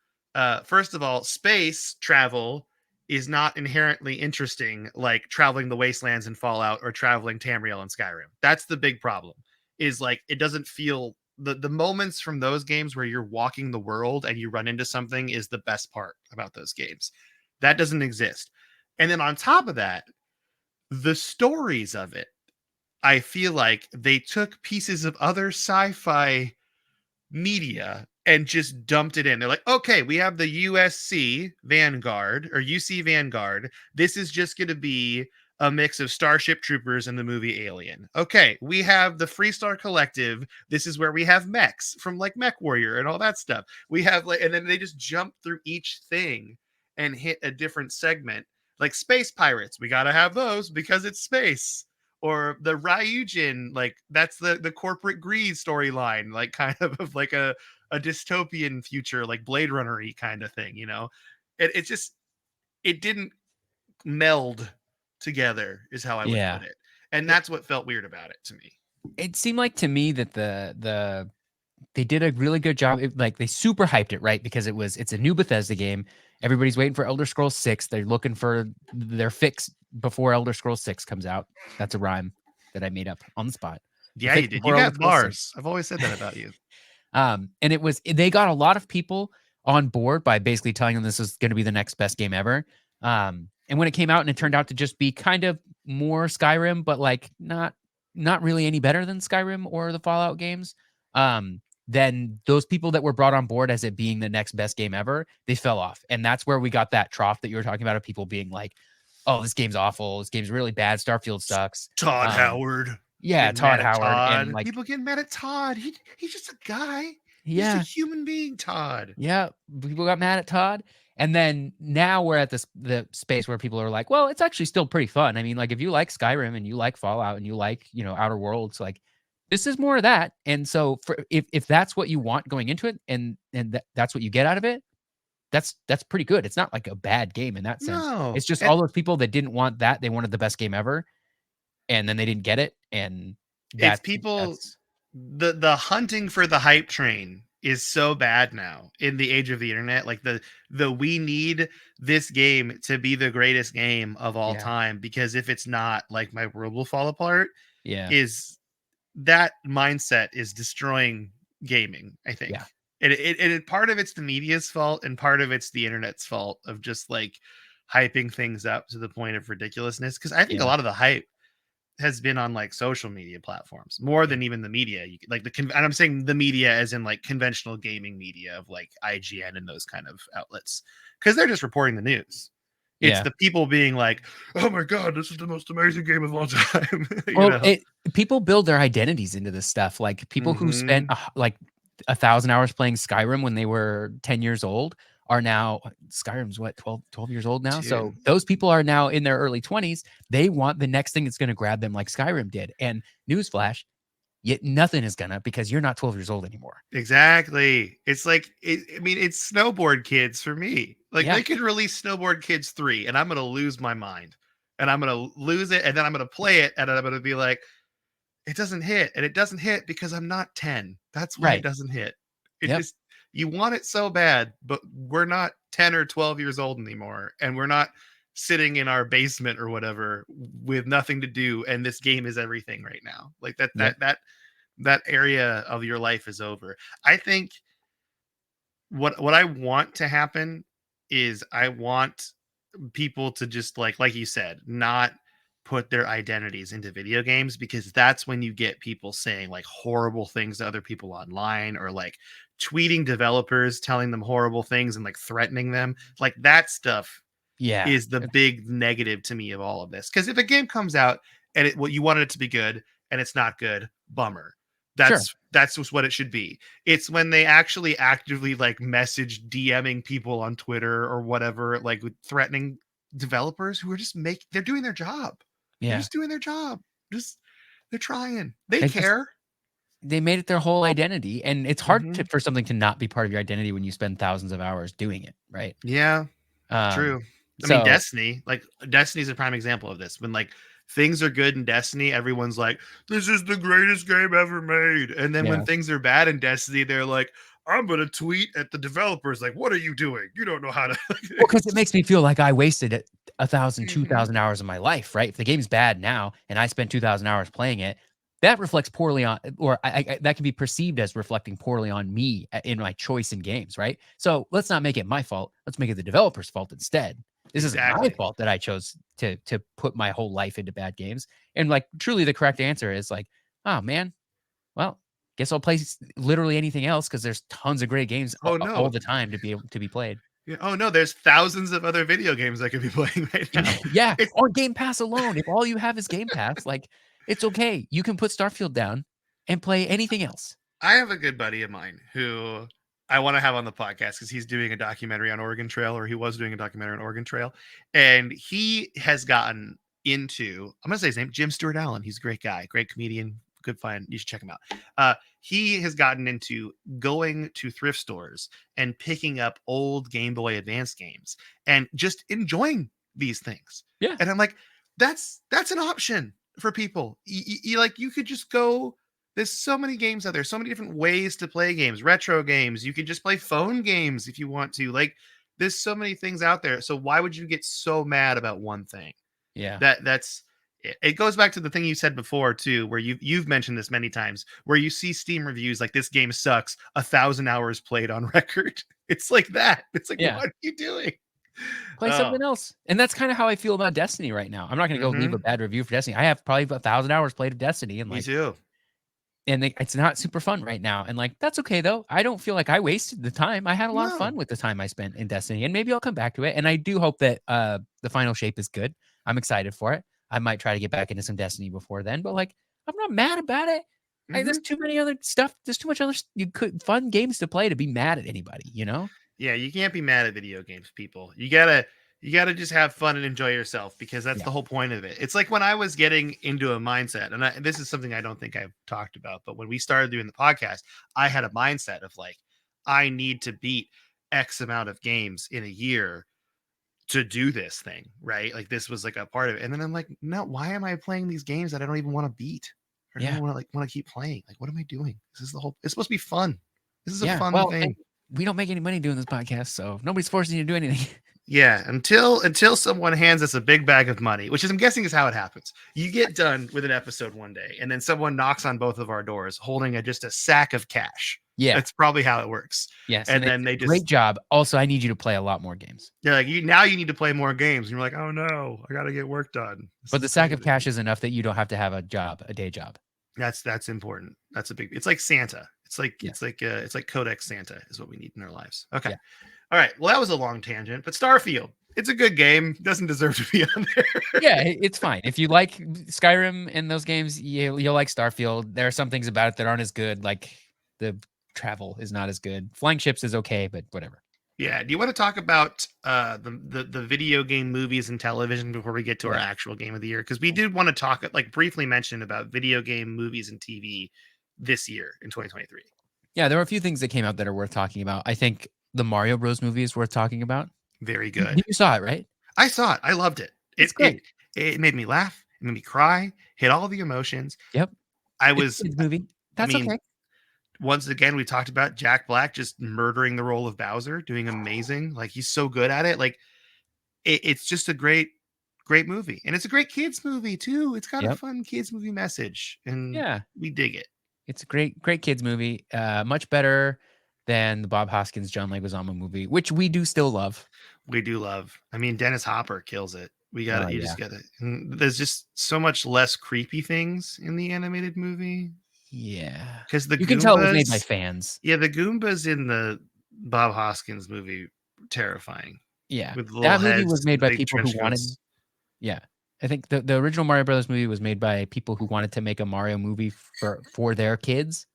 First of all, space travel is not inherently interesting like traveling the wastelands in Fallout or traveling Tamriel in Skyrim. That's the big problem. Is like it doesn't feel the moments from those games where you're walking the world and you run into something is the best part about those games. That doesn't exist. And then on top of that, the stories of it, I feel like they took pieces of other sci-fi media and just dumped it in. They're like, okay, we have the USC Vanguard or UC Vanguard. This is just going to be a mix of Starship Troopers and the movie Alien. Okay, we have the Freestar Collective. This is where we have mechs from like Mech Warrior and all that stuff. We have like, and then they just jump through each thing and hit a different segment. Like space pirates, we got to have those because it's space. Or the Ryujin, like that's the corporate greed storyline, like kind of like a dystopian future, like Blade Runner-y kind of thing, you know. It just it didn't meld together, is how I would yeah. put it, and It, that's what felt weird about it to me. it seemed like to me that they did a really good job. Like they super hyped it, right? Because it's a new Bethesda game. Everybody's waiting for Elder Scrolls 6. They're looking for their fix before Elder Scrolls 6 comes out. That's a rhyme that I made up on the spot. The Yeah, you fix did. You before Elder got Scrolls 6. bars. I've always said that about you. And they got a lot of people on board by basically telling them this is going to be the next best game ever. And when it came out and it turned out to just be kind of more Skyrim, but like not really any better than Skyrim or the Fallout games. Then those people that were brought on board as it being the next best game ever, they fell off. And that's where we got that trough that you were talking about of people being like, oh, this game's awful. This game's really bad. Starfield sucks. Todd Howard Yeah, getting Todd mad at Howard. And Todd. like, People getting mad at Todd. He's just a guy. He's just a yeah, human being, Todd. yeah, people got mad at Todd. And then now we're at the space where people are like, well, it's actually still pretty fun. I mean, like if you like Skyrim and you like Fallout and you like, Outer Worlds, like this is more of that. And so if that's what you want going into it and that's what you get out of it, that's pretty good. It's not like a bad game in that sense. No, It's just and all those people that didn't want that, they wanted the best game ever, and then they didn't get it. And it's people, that's the hunting for the hype train is so bad now in the age of the internet. Like the we need this game to be the greatest game of all yeah, time, because if it's not, like, my world will fall apart. yeah, Is that mindset is destroying gaming, I think. yeah, And part of it's the media's fault and part of it's the internet's fault of just like hyping things up to the point of ridiculousness, because I think a yeah, lot of the hype has been on like social media platforms more yeah, than even the media. Like and I'm saying the media as in like conventional gaming media of like IGN and those kind of outlets, because they're just reporting the news. It's Yeah. the people being like, "Oh my god, this is the most amazing game of all time." Well, people build their identities into this stuff. Like people who spent Mhm. like 1,000 hours playing Skyrim when they were 10 years old are now Skyrim's what 12 years old now. So Dude. those people are now in their early 20s. They want the next thing that's going to grab them like Skyrim did. And newsflash, yet nothing is gonna because you're not 12 years old anymore. Exactly. It's like I mean, it's Snowboard Kids for me. Like Yeah. they could release Snowboard Kids 3 and I'm going to lose my mind. And I'm going to lose it and then I'm going to play it and I'm going to be like, it doesn't hit and it doesn't hit because I'm not 10. That's why it Right. doesn't hit. It Yep. just you want it so bad, but we're not 10 or 12 years old anymore and we're not sitting in our basement or whatever with nothing to do and this game is everything right now. Like Yep. that area of your life is over. I think what I want to happen is I want people to just like you said, not put their identities into video games because that's when you get people saying like horrible things to other people online or like tweeting developers telling them horrible things and like threatening them. Like that stuff Yeah. is the big negative to me of all of this. Because if a game comes out and what you wanted it to be good and it's not good, bummer. Sure. That's just what it should be. It's when they actually actively like message DMing people on Twitter or whatever, like with threatening developers who are just they're doing their job. They're Yeah. just doing their job. Just they're trying. They They just care. they made it their whole identity, and it's hard Hmm. to for something to not be part of your identity when you spend thousands of hours doing it, right? Yeah. Um, True. I mean, so Destiny's a prime example of this. When like things are good in Destiny, everyone's like, "This is the greatest game ever made." And then when yeah. things are bad in Destiny, they're like, "I'm gonna tweet at the developers like, what are you doing? You don't know how to." Well, because It's it just, makes me feel like I wasted 1,000, two mhm. thousand hours of my life, right? If the game's bad now and I spent 2,000 hours playing it, that reflects poorly on, or that can be perceived as reflecting poorly on me in my choice in games, right? So let's not make it my fault. Let's make it the developer's fault instead. This isn't my Exactly. fault that I chose to put my whole life into bad games. And like, truly, the correct answer is like, oh man, well, guess I'll play literally anything else because there's tons of great games Oh all no. the time to be able to be played. Yeah, oh no, there's thousands of other video games I could be playing right now. Yeah, It's on Game Pass alone, if all you have is Game Pass, like, it's okay. You can put Starfield down and play anything else. I have a good buddy of mine who I want to have on the podcast because he's doing a documentary on Oregon Trail, or he was doing a documentary on Oregon Trail, and he has gotten into. I'm gonna say his name, Jim Stewart Allen. He's a great guy, great comedian, good find. You should check him out. He has gotten into going to thrift stores and picking up old Game Boy Advance games and just enjoying these things. Yeah, And I'm like, that's an option for people. Like you could just go there's so many games out there, so many different ways to play games, retro games. You can just play phone games if you want to. Like, there's so many things out there. So why would you get so mad about one thing? yeah, That's it goes back to the thing you said before too, where you've mentioned this many times, where you see Steam reviews like this game sucks, 1,000 hours played on record. It's like that. It's like, yeah. what are you doing? Play Oh, something else. And that's kinda how I feel about Destiny right now. I'm not gonna go leave a mm-hmm. bad review for Destiny. I have probably 1,000 hours played of Destiny and, Me like, too. it's not super fun right now, and, like, that's okay, though. I don't feel like I wasted the time. I had a lot of fun No. with the time I spent in Destiny, and maybe I'll come back to it, and I do hope that, the final shape is good. I'm excited for it. I might try to get back into some Destiny before then, but, like, I'm not mad about it. There's Mm-hmm. too many other stuff there's too much other you could fun games to play to be mad at anybody, you know? Yeah, you can't be mad at video games, people. You gotta just have fun and enjoy yourself because that's Yeah. the whole point of it. It's like when I was getting into a mindset, and this is something I don't think I've talked about, but when we started doing the podcast, I had a mindset of like, I need to beat X amount of games in a year to do this thing, right? Like this was like a part of it. And then I'm like, no, why am I playing these games that I don't even want to beat? Or I don't Yeah. even want to keep playing. Like, what am I doing? This is the whole it's supposed to be fun. This is a Yeah. fun Well, and thing. we don't make any money doing this podcast, so nobody's forcing you to do anything. Yeah, until someone hands us a big bag of money, which is I'm guessing is how it happens. You get done with an episode one day, and then someone knocks on both of our doors holding just a sack of cash. Yeah. That's probably how it works. Yes, and And they then say, they "Great just job. Also, I need you to play a lot more games." they're like, you need to play more games. And you're like, oh no, I gotta get work done. This But the is sack of crazy. cash is enough that you don't have to have a job, a day job. That's important. That's a big it's like Santa. It's like Yeah. it's like Codex Santa is what we need in our lives. Okay. Yeah. All right. Well, that was a long tangent, but Starfield. It's a good game. Doesn't deserve to be on there. Yeah, it's fine. If you like Skyrim and those games, you'll like Starfield. There are some things about it that aren't as good. Like the travel is not as good. Flying ships is okay, but whatever. Yeah. Do you want to talk about the video game movies and television before we get to our Yeah. actual game of the year? Because we did want to talk, like briefly mention about video game movies and TV this year in 2023. Yeah, there were a few things that came out that are worth talking about. I think the Mario Bros. Movie is worth talking about. Very You, good. you saw it, right? I saw it. I loved it. It's It it great. it made me laugh. It made me cry. Hit all the emotions. Yep. I It's was. a kids movie. I That's mean, okay. once again, we talked about Jack Black just murdering the role of Bowser, doing amazing. Like he's so good at it. Like it's just a great movie, and it's a great kids movie too. It's got a Yep. fun kids movie message, and Yeah. we dig it. It's a great kids movie. Much better than the Bob Hoskins John Leguizamo movie, which we do still love. We do love. I mean, Dennis Hopper kills it. We got Oh it. You yeah. just got it. There's just so much less creepy things in the animated movie Yeah. because the You can tell it was made by Goombas. fans. Yeah, the Goombas in the Bob Hoskins movie terrifying Yeah. with the little That movie was heads made and the by big people who trench wanted coats. yeah. I think the original Mario Brothers movie was made by people who wanted to make a Mario movie for their kids.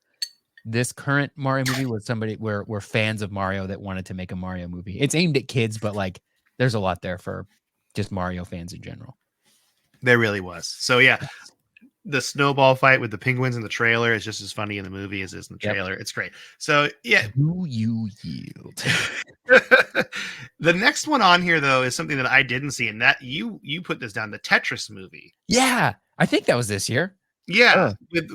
This current Mario movie was somebody were fans of Mario that wanted to make a Mario movie. It's aimed at kids, but like there's a lot there for just Mario fans in general. There really was. So yeah, Yes. the snowball fight with the penguins in the trailer is just as funny in the movie as it is in the Yep. trailer. It's great. So yeah. Do you yield? The next one on here though is something that I didn't see, and that you put this down, the Tetris movie. Yeah. I think that was this year. Yeah, Oh. with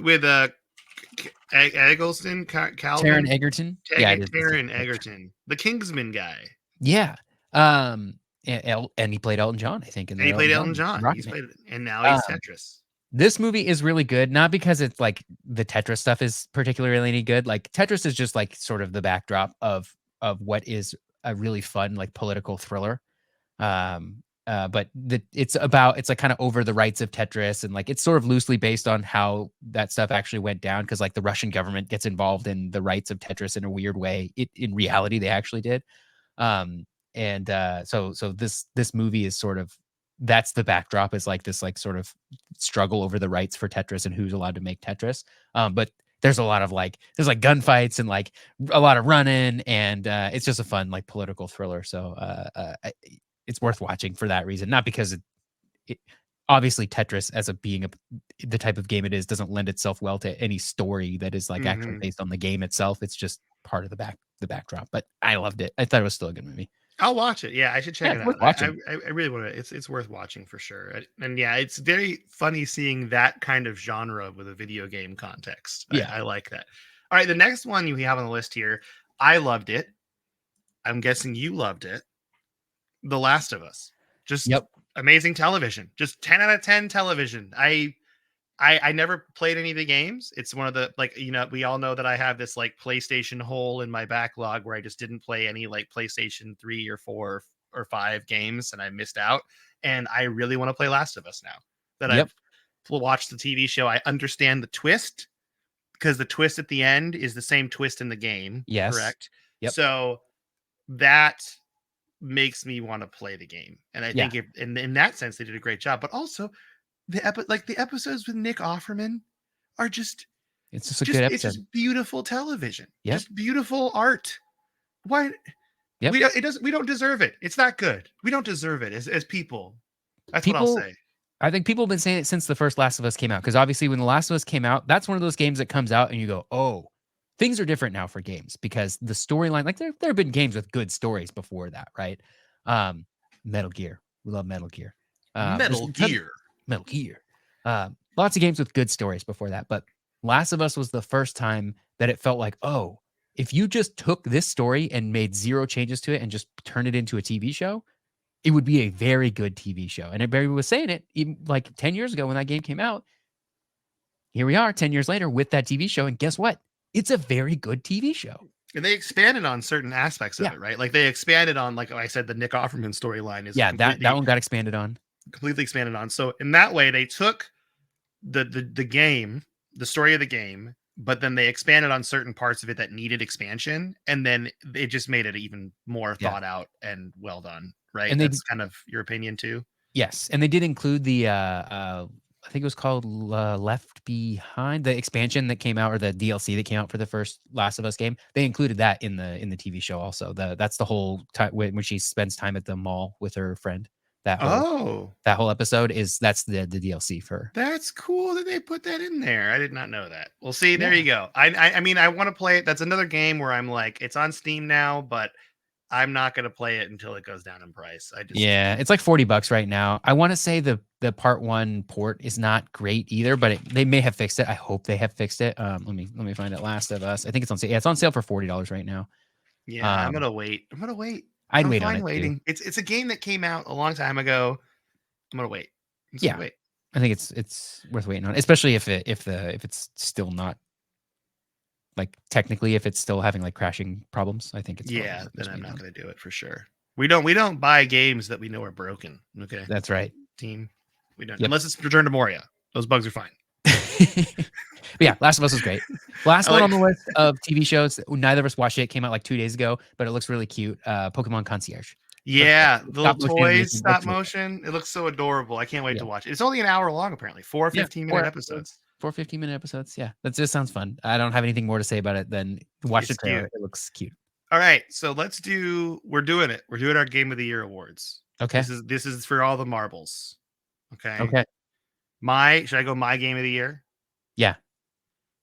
Eggleston, Taron Calvin, Egerton. Yeah, it is this Taron year. Egerton, the Kingsman guy. Yeah. And he played Elton John, I think, in And the he played Elton Elton John John. He's Rocket Man. played, and now he's Um, Tetris. This movie is really good, not because it's like the Tetris stuff is particularly any good. Like Tetris is just like sort of the backdrop of what is a really fun like political thriller. But it's like kind of over the rights of Tetris, and like it's sort of loosely based on how that stuff actually went down because like the Russian government gets involved in the rights of Tetris in a weird way. In reality they actually did. So this movie is sort of that's the backdrop is like this like sort of struggle over the rights for Tetris and who's allowed to make Tetris. But there's a lot of like there's like gunfights and like a lot of running, and it's just a fun like political thriller. So it's worth watching for that reason, not because it obviously Tetris as a being the type of game it is doesn't lend itself well to any story that is like actually based on the game itself. It's just part of the backdrop. But I loved it. I thought it was still a good movie. I'll watch it. Yeah, I should check Yeah, it it's out. worth watching. I really want to. It's worth watching for sure. And yeah, it's very funny seeing that kind of genre with a video game context. Yeah. I like that. All right, the next one you have on the list here, I loved it. I'm guessing you loved it. The Last of Us. Just Yep. amazing television. Just 10 out of 10 television. I never played any of the games. It's one of the like we all know that I have this like PlayStation hole in my backlog where I just didn't play any like PlayStation 3 or 4 or 5 games and I missed out. And I really want to play Last of Us now that Yep. I've watched the TV show. I understand the twist because the twist at the end is the same twist in the game. Yes. Correct. Yep. So that makes me want to play the game. And I think in that sense they did a great job. But also the episodes with Nick Offerman are just it's just a good episode. It's just beautiful television. Yep. Just beautiful art. Why Yep. we don't deserve it. It's that good. We don't deserve it as people. That's what I'll People, say. I think people have been saying it since the first Last of Us came out. Because obviously when The Last of Us came out, that's one of those games that comes out and you go, oh, things are different now for games because the storyline, like there have been games with good stories before that, right? Metal Gear. We love Metal Gear. Metal Gear. Metal Gear. Lots of games with good stories before that, but Last of Us was the first time that it felt like, oh, if you just took this story and made zero changes to it and just turned it into a TV show, it would be a very good TV show. And Barry was saying it even like 10 years ago when that game came out. Here we are 10 years later with that TV show. And guess what? It's a very good TV show. And they expanded on certain aspects of it, right? Like they expanded on, like I said, the Nick Offerman storyline is that one got expanded on. Completely expanded on. So in that way, they took the game, the story of the game, but then they expanded on certain parts of it that needed expansion, and then it just made it even more thought out and well done. right? And they That's kind of your opinion too. yes, and they did include the I think it was called Left Behind, the expansion that came out, or the DLC that came out for the first Last of Us game. They included that in the TV show also. That's the whole time when she spends time at the mall with her friend. That whole Oh, that whole episode that's the DLC for. that's cool that they put that in there. I did not know that. Well, see, there Yeah. you go. I mean, I want to play it. That's another game where I'm like, it's on Steam now, but I'm not going to play it until it goes down in price. I just Yeah, it's like $40 right now. I want to say the part 1 port is not great either, but they may have fixed it. I hope they have fixed it. Let me find it. Last of Us. I think it's on sale. Yeah, it's on sale for $40 right now. yeah, I'm Um, gonna wait. I'm gonna wait. I'd I'm wait on fine it too. waiting. It's a game that came out a long time ago. I'm gonna wait. I'm just gonna Yeah, wait. I think it's worth waiting on, especially if it's still not like technically if it's still having like crashing problems. I think it's probably Yeah, worth then just I'm waiting not on. gonna do it for sure. We don't buy games that we know are broken. Okay, That's right. team. We don't Yep. unless it's Return to Moria. Those bugs are fine. But yeah, Last of Us was great. Last I one like on the list of TV shows. Neither of us watched it. It came out like 2 days ago, but it looks really cute. Pokemon Concierge. Looks great. yeah, the little Stop motion toys animation stop looks really good. motion. It looks so adorable. I can't wait Yeah. to watch it. It's only an hour long, apparently. Four Yeah. 15-minute Four episodes. episodes. 4 15-minute episodes. Yeah. That just sounds fun. I don't have anything more to say about it than watch the It's trailer. cute. It looks cute. All right, so we're doing it. We're doing our Game of the Year awards. Okay. This is for all the marbles. Okay. Okay. Should I go my game of the year? Yeah.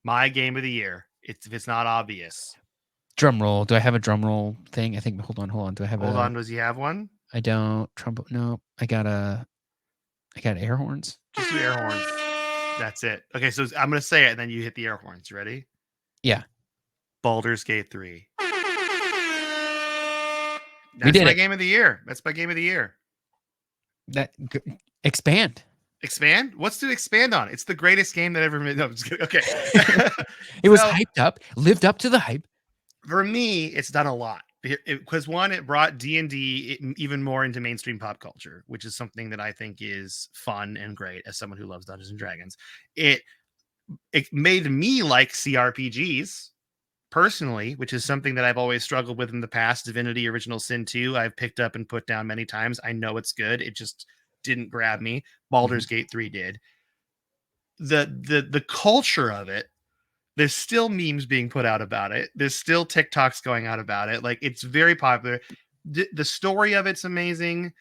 My game of the year. If it's not obvious. Drum roll. Do I have a drum roll thing? I think hold on. Do I have Hold on, does he have one? I don't trumpet. No. I got air horns. Just do air horns. That's it. Okay, so I'm gonna say it and then you hit the air horns. You ready? Yeah. Baldur's Gate 3. We That's did my it. game of the year. That's my game of the year. Expand. Expand? What's to expand on? It's the greatest game that ever made. No, I'm just kidding. Okay. It was So, hyped up, lived up to the hype. for me, it's done a lot because one, it brought D&D even more into mainstream pop culture, which is something that I think is fun and great as someone who loves Dungeons and Dragons. It made me like CRPGs personally, which is something that I've always struggled with in the past. Divinity Original Sin 2, I've picked up and put down many times. I know it's good. It just didn't grab me. Baldur's Gate 3 did. The culture of it, there's still memes being put out about it. There's still TikToks going out about it. Like, it's very popular. The story of it's amazing.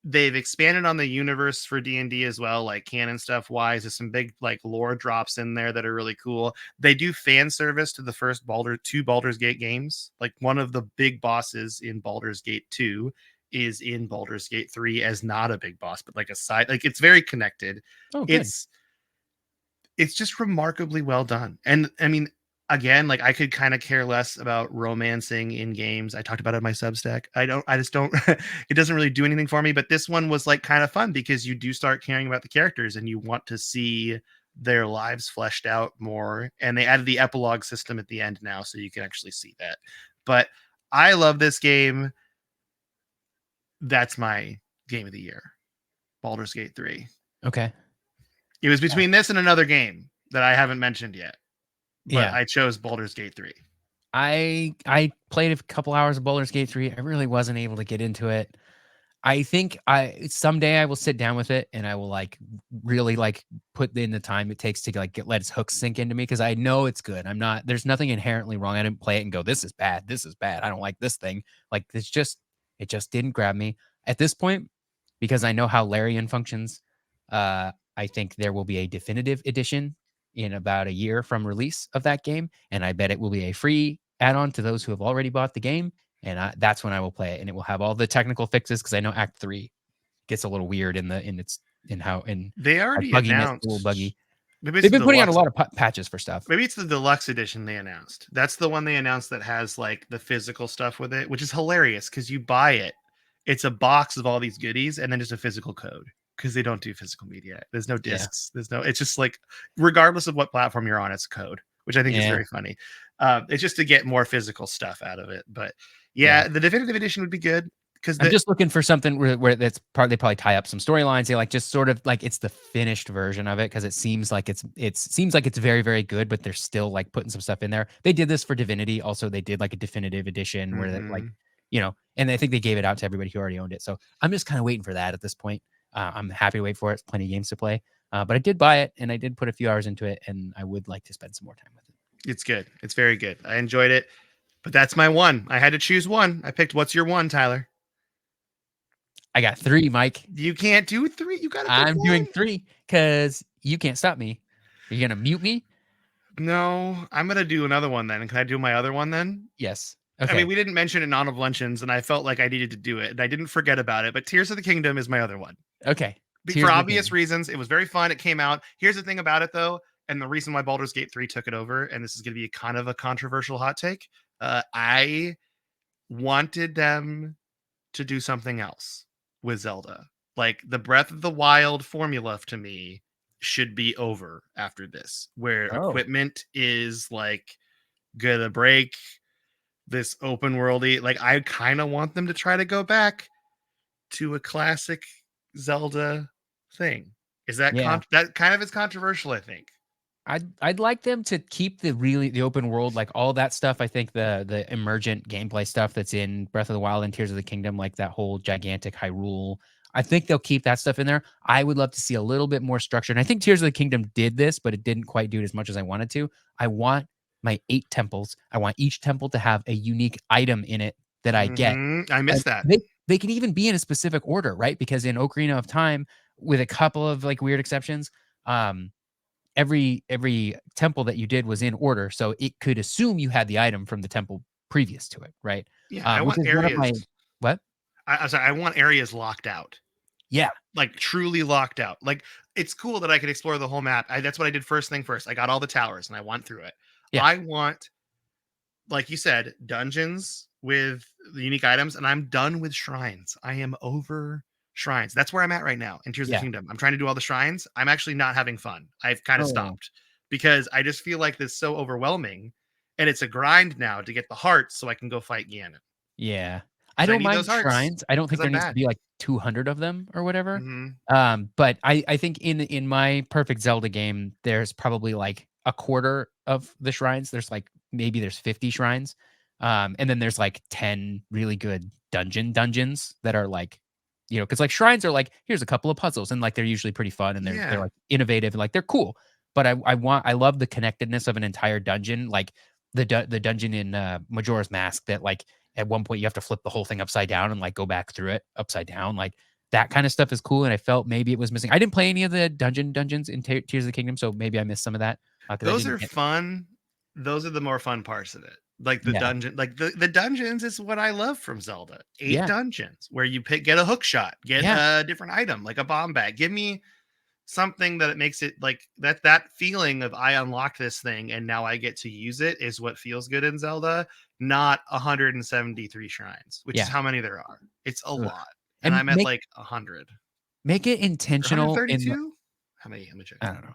They've expanded on the universe for D&D as well, like canon stuff wise. There's some big like lore drops in there that are really cool. They do fan service to the first two Baldur's Gate games. Like, one of the big bosses in Baldur's Gate 2 is in Baldur's Gate 3 as not a big boss, but like a side. Like, it's very connected. Oh, good. It's just remarkably well done. And I mean, again, like, I could kind of care less about romancing in games. I talked about it in my Substack. I just don't, it doesn't really do anything for me. But this one was like kind of fun because you do start caring about the characters and you want to see their lives fleshed out more. And they added the epilogue system at the end now, so you can actually see that. But I love this game. That's my game of the year. Baldur's Gate 3. Okay. It was between this and another game that I haven't mentioned yet. But Yeah. I chose Baldur's Gate 3. I played a couple hours of Baldur's Gate 3. I really wasn't able to get into it. I think someday I will sit down with it and I will like really like put in the time it takes to like let its hooks sink into me, because I know it's good. There's nothing inherently wrong. I didn't play it and go, this is bad. This is bad. I don't like this thing. Like, it just didn't grab me at this point, because I know how Larian functions. I think there will be a definitive edition in about a year from release of that game, and I bet it will be a free add-on to those who have already bought the game, and that's when I will play it, and it will have all the technical fixes, because I know Act 3 gets a little weird in They already bugginess, announced a little buggy. Maybe They've been putting out a lot of patches for stuff. Maybe it's the deluxe edition they announced. That's the one they announced that has like the physical stuff with it, which is hilarious because you buy it. It's a box of all these goodies and then just a physical code, because they don't do physical media. There's no discs. It's just like, regardless of what platform you're on, it's a code, which I think is very funny. It's just to get more physical stuff out of it. But yeah, the definitive edition would be good. I'm just looking for something where they probably tie up some storylines. They like just sort of like it's the finished version of it, because it seems like it's very, very good, but they're still like putting some stuff in there. They did this for Divinity. Also, they did like a definitive edition where that like, and I think they gave it out to everybody who already owned it. So I'm just kind of waiting for that at this point. I'm happy to wait for it. It's plenty of games to play. But I did buy it and I did put a few hours into it, and I would like to spend some more time with it. It's good. It's very good. I enjoyed it, but that's my one. I had to choose one. I picked what's your one, Tyler? I got 3, Mike. You can't do 3. You got to pick I'm doing one. 3 because you can't stop me. Are you going to mute me? No, I'm going to do another one then. Can I do my other one then? Yes. I Okay. mean, we didn't mention it in Honorable Mentions, and I felt like I needed to do it, and I didn't forget about it, but Tears of the Kingdom is my other one. Okay. For Tears of the obvious Kingdom. reasons. It was very fun. It came out. Here's the thing about it, though, and the reason why Baldur's Gate 3 took it over, and this is going to be kind of a controversial hot take. I wanted them to do something else with Zelda. Like the Breath of the Wild formula to me should be over after this, where Oh. equipment is like gonna break this open worldy. Like I kind of want them to try to go back to a classic Zelda thing. Is that Yeah. that kind of is controversial? I think. I'd like them to keep the open world, like all that stuff. I think the emergent gameplay stuff that's in Breath of the Wild and Tears of the Kingdom, like that whole gigantic Hyrule. I think they'll keep that stuff in there. I would love to see a little bit more structure. And I think Tears of the Kingdom did this, but it didn't quite do it as much as I wanted to. I want my 8 temples. I want each temple to have a unique item in it that I get. I And missed that. they can even be in a specific order, right? Because in Ocarina of Time, with a couple of like weird exceptions, every temple that you did was in order, so it could assume you had the item from the temple previous to it, right? Yeah, I Which want is one of areas. my what? I'm sorry, I want areas locked out. Yeah, Like truly locked out. Like it's cool that I could explore the whole map. That's what I did first thing first. I got all the towers and I went through it. yeah, I want, like you said, dungeons with the unique items, and I'm done with shrines. I am over shrines. That's where I'm at right now in Tears of the yeah. Kingdom. I'm trying to do all the shrines. I'm actually not having fun. I've kind of Oh, stopped because I just feel like this is so overwhelming, and it's a grind now to get the hearts so I can go fight Ganon yeah. I because I don't need those mind hearts shrines. I don't think because there I'm needs to bad. be like 200 of them or whatever. Hmm. But I think in my perfect Zelda game, there's probably like a quarter of the shrines. Maybe there's 50 shrines. And then there's like 10 really good dungeons that are like, because like shrines are like, here's a couple of puzzles, and like they're usually pretty fun and they're Yeah. like innovative and like they're cool. But I love the connectedness of an entire dungeon, like the dungeon in Majora's Mask that like at one point you have to flip the whole thing upside down and like go back through it upside down. Like that kind of stuff is cool, and I felt maybe it was missing. I didn't play any of the dungeons in Tears of the Kingdom, so maybe I missed some of that because I Those didn't are get. fun. Those are the more fun parts of it. Like the Yeah, dungeon, like the dungeons is what I love from Zelda. 8 yeah, dungeons where you get a hook shot, get yeah. a different item like a bomb bag. Give me something that it makes it like that feeling of I unlocked this thing and now I get to use it is what feels good in Zelda, not 173 shrines, which is Yeah. how many there are. It's a Ugh. lot. And And I'm at like 100 make it or intentional in the 132. How many? Let me check. I don't know.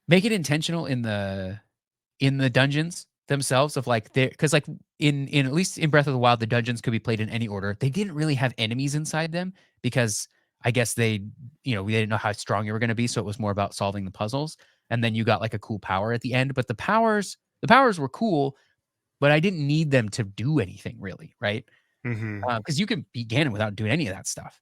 Make it intentional in the dungeons themselves of like there because like in at least in Breath of the Wild, the dungeons could be played in any order. They didn't really have enemies inside them because I guess we didn't know how strong you were going to be, so it was more about solving the puzzles. And then you got like a cool power at the end, but the powers were cool, but I didn't need them to do anything really, right? Hmm. Because you can beat Ganon without doing any of that stuff.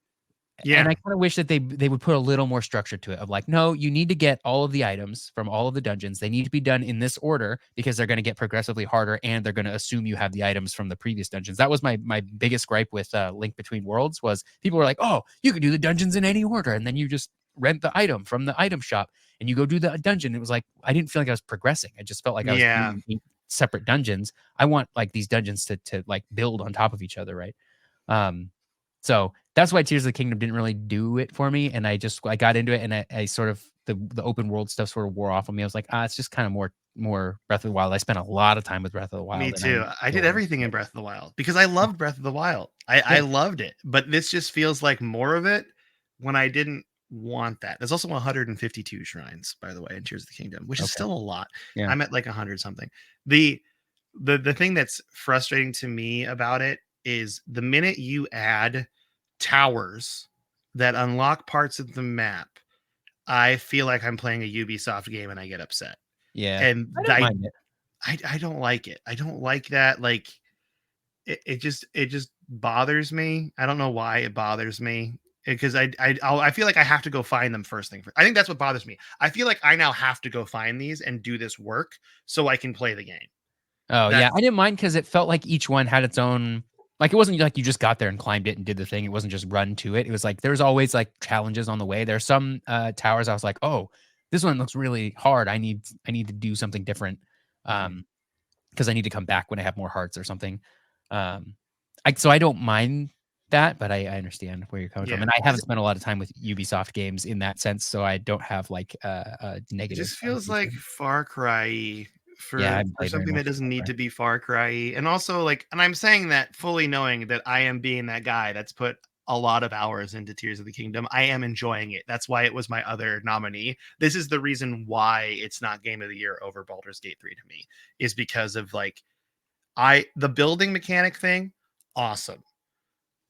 And I Yeah. kind of wish that they would put a little more structure to it of like, no, you need to get all of the items from all of the dungeons. They need to be done in this order because they're going to get progressively harder and they're going to assume you have the items from the previous dungeons. That was my biggest gripe with Link Between Worlds was people were like, oh, you can do the dungeons in any order, and then you just rent the item from the item shop and you go do the dungeon. It was like I didn't feel like I was progressing. I just felt like I was Yeah. doing 8 separate dungeons. I want like these dungeons to like build on top of each other, right? So that's why Tears of the Kingdom didn't really do it for me. And I got into it and I sort of the open world stuff sort of wore off on me. I was like, it's just kind of more Breath of the Wild. I spent a lot of time with Breath of the Me Wild and I too. I did enjoyed everything in it. Breath of the Wild because I loved Breath of the Wild. I Yeah. loved it, but this just feels like more of it when I didn't want that. There's also 152 shrines, by the way, in Tears of the Kingdom, which is Okay. still a lot. Yeah. I'm at like 100 something. The thing that's frustrating to me about it is the minute you add towers that unlock parts of the map, I feel like I'm playing a Ubisoft game and I get upset. Yeah. And I don't mind it. I don't like it. I don't like that. Like it just bothers me. I don't know why it bothers me because I feel like I have to go find them first thing. I think that's what bothers me. I feel like I now have to go find these and do this work so I can play the game. Oh, yeah. That's I didn't mind because it felt like each one had its own like, it wasn't like you just got there and climbed it and did the thing. It wasn't just run to it. It was like there was always, like, challenges on the way. There are some, towers I was like, "Oh, this one looks really hard. I need to do something different." Mhm. Um, because I need to come back when I have more hearts or something. Um, so I don't mind that, but I understand where you're coming from, Yeah. and I haven't spent a lot of time with Ubisoft games in that sense, so I don't have, like, a It negative just feels like connotation. Far Cry Yeah, I for haven't played very something that much doesn't Far need Cry. to be Far Cry, and also like, and I'm saying that fully knowing that I am being that guy that's put a lot of hours into Tears of the Kingdom. I am enjoying it. That's why it was my other nominee. This is the reason why it's not Game of the Year over Baldur's Gate 3 to me, is because of like the building mechanic thing, awesome.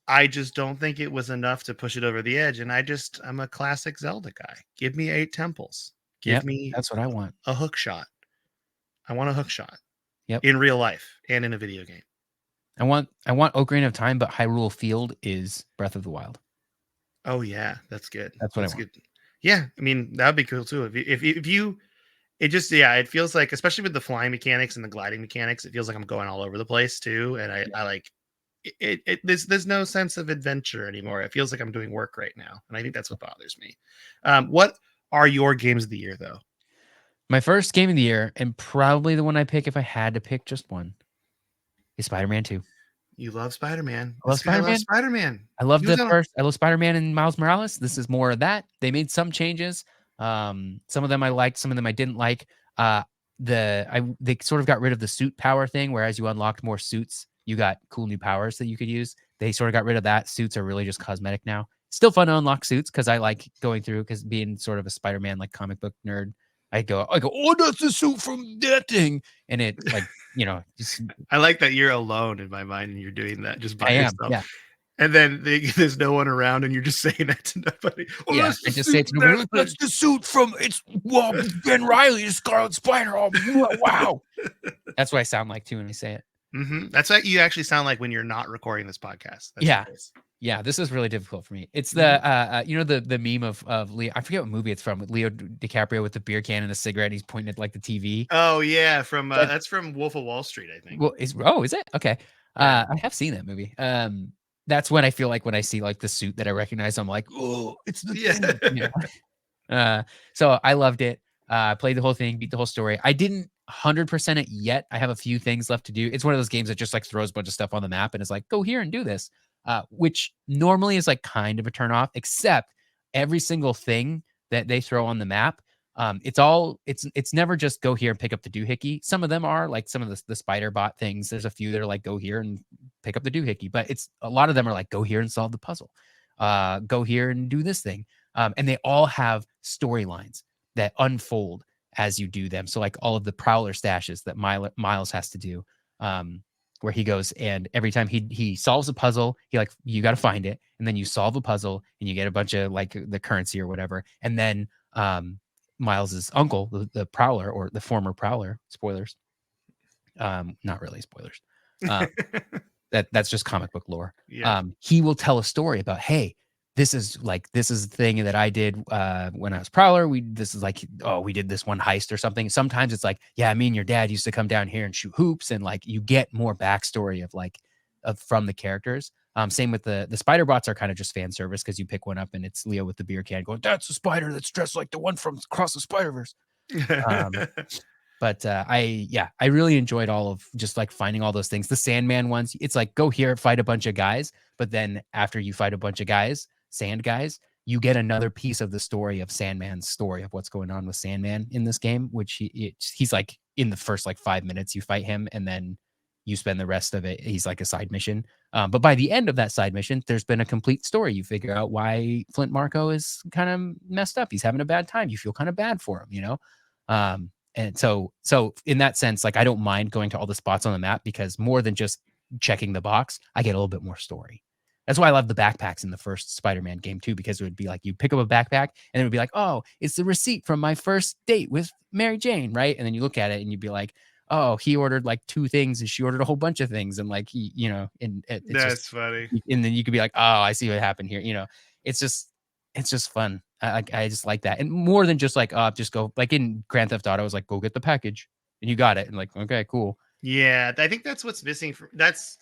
I just don't think it was enough to push it over the edge. And I'm a classic Zelda guy. Give me 8 temples. Give Yep, me that's what I want. a hook shot. I want a hook shot Yep. in real life and in a video game. I want Ocarina of Time, but Hyrule Field is Breath of the Wild. Oh yeah, that's good. That's what I That's want. good. Yeah, I mean that would be cool too. If you it just yeah, it feels like especially with the flying mechanics and the gliding mechanics, it feels like I'm going all over the place too. And Yeah. I like there's no sense of adventure anymore. It feels like I'm doing work right now, and I think that's what bothers me. What are your games of the year though? My first game of the year, and probably the one I pick if I had to pick just one, is Spider-Man 2. You love Spider-Man. I love This guy loves Spider-Man. Spider-Man. He was on. I love Spider-Man and Miles Morales. This is more of that. They made some changes. Some of them I liked, some of them I didn't like. Uh, they sort of got rid of the suit power thing, whereas you unlocked more suits, you got cool new powers that you could use. They sort of got rid of that. Suits are really just cosmetic now. Still fun to unlock suits because I like going through because being sort of a Spider-Man like comic book nerd, I go, oh, that's the suit from that thing, and it like just I like that you're alone in my mind and you're doing that just by I am, yourself. yeah. And then there's no one around, and you're just saying that to nobody. Oh, Yeah, that's the I just say suit it to from nobody, that "Look, that's thing. the suit from it's well, Ben Riley, the Scarlet Spider. Oh, wow." That's what I sound like too when I say it. That's what you actually sound like when you're not recording this podcast. That's your Yeah. voice. Yeah, this is really difficult for me. It's Mhm. the the meme of Leo. I forget what movie it's from with Leo DiCaprio with the beer can and a cigarette. And he's pointing at like the TV. Oh yeah, from That that's from Wolf of Wall Street, I think. well, is it okay? Yeah. I have seen that movie. That's when I feel like when I see like the suit that I recognize, I'm like, oh, it's the Yeah. thing. So I loved it. Played the whole thing, beat the whole story. I didn't 100% it yet. I have a few things left to do. It's one of those games that just like throws a bunch of stuff on the map and is like, go here and do this, which normally is like kind of a turn off, except every single thing that they throw on the map. It's never just go here and pick up the doohickey. Some of them are like some of the spider bot things. There's a few that are like go here and pick up the doohickey, but it's a lot of them are like go here and solve the puzzle. Go here and do this thing. And they all have storylines that unfold as you do them. So like all of the prowler stashes that Miles has to do, where he goes and every time he solves a puzzle, you got to find it, and then you solve a puzzle and you get a bunch of like the currency or whatever, and then Miles's uncle, the prowler or the former prowler, spoilers, not really spoilers, uh, that's just comic book lore. Yeah. He will tell a story about, hey, this is the thing that I did when I was Prowler. This is like, oh, we did this one heist or something. Sometimes it's like, yeah, me and your dad used to come down here and shoot hoops, and like you get more backstory of from the characters. Same with the spider bots are kind of just fan service because you pick one up and it's Leo with the beer can going, that's the spider that's dressed like the one from Across the Spider-Verse. But I really enjoyed all of just like finding all those things. The Sandman ones, it's like go here, fight a bunch of guys, but then after you fight a bunch of guys, sand guys, you get another piece of the story of Sandman's story of what's going on with Sandman in this game, which he's like in the first like 5 minutes you fight him, and then you spend the rest of it. He's like a side mission. But by the end of that side mission, there's been a complete story. You figure out why Flint Marco is kind of messed up. He's having a bad time. You feel kind of bad for him. And so in that sense, like I don't mind going to all the spots on the map because more than just checking the box, I get a little bit more story. That's why I love the backpacks in the first Spider-Man game too, because it would be like you pick up a backpack and it would be like, oh, it's the receipt from my first date with Mary Jane, right? And then you look at it and you'd be like, oh, he ordered like 2 things and she ordered a whole bunch of things, and like he, and it's just, That's funny. and then you could be like, oh, I see what happened here. It's just fun. I just like that, and more than just like, just go like in Grand Theft Auto, I was like, go get the package, and you got it, and like, okay, cool. Yeah, I think that's what's missing. That's,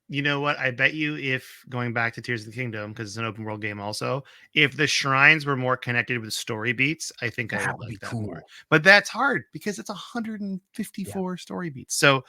you know what? I bet you if going back to Tears of the Kingdom, because it's an open world game also, if the shrines were more connected with story beats, I think I That would would be like that more. cool. But that's hard because it's Yeah, 154 story beats. So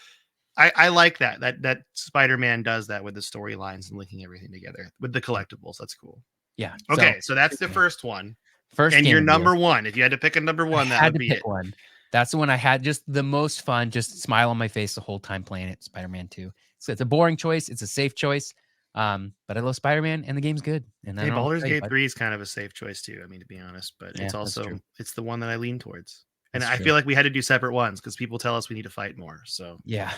I like that Spider-Man does that with the storylines and linking everything together with the yeah, collectibles. That's cool. yeah. So Okay, so that's the yeah, first one. first And game your of the year. number one, if you had to pick a number I one, that had would to be pick it. one. That's the one I had just the most fun, just smile on my face the whole time playing it, Spider-Man 2. So it's a boring choice, it's a safe choice, but I love Spider-Man and the game's good, and I Hey, don't know what to Baldur's tell you, Gate but 3 is kind of a safe choice too. I mean, to be honest, but yeah, it's that's true. also it's the one that I lean towards. And That's I true. feel like we had to do separate ones because people tell us we need to fight more. So Yeah.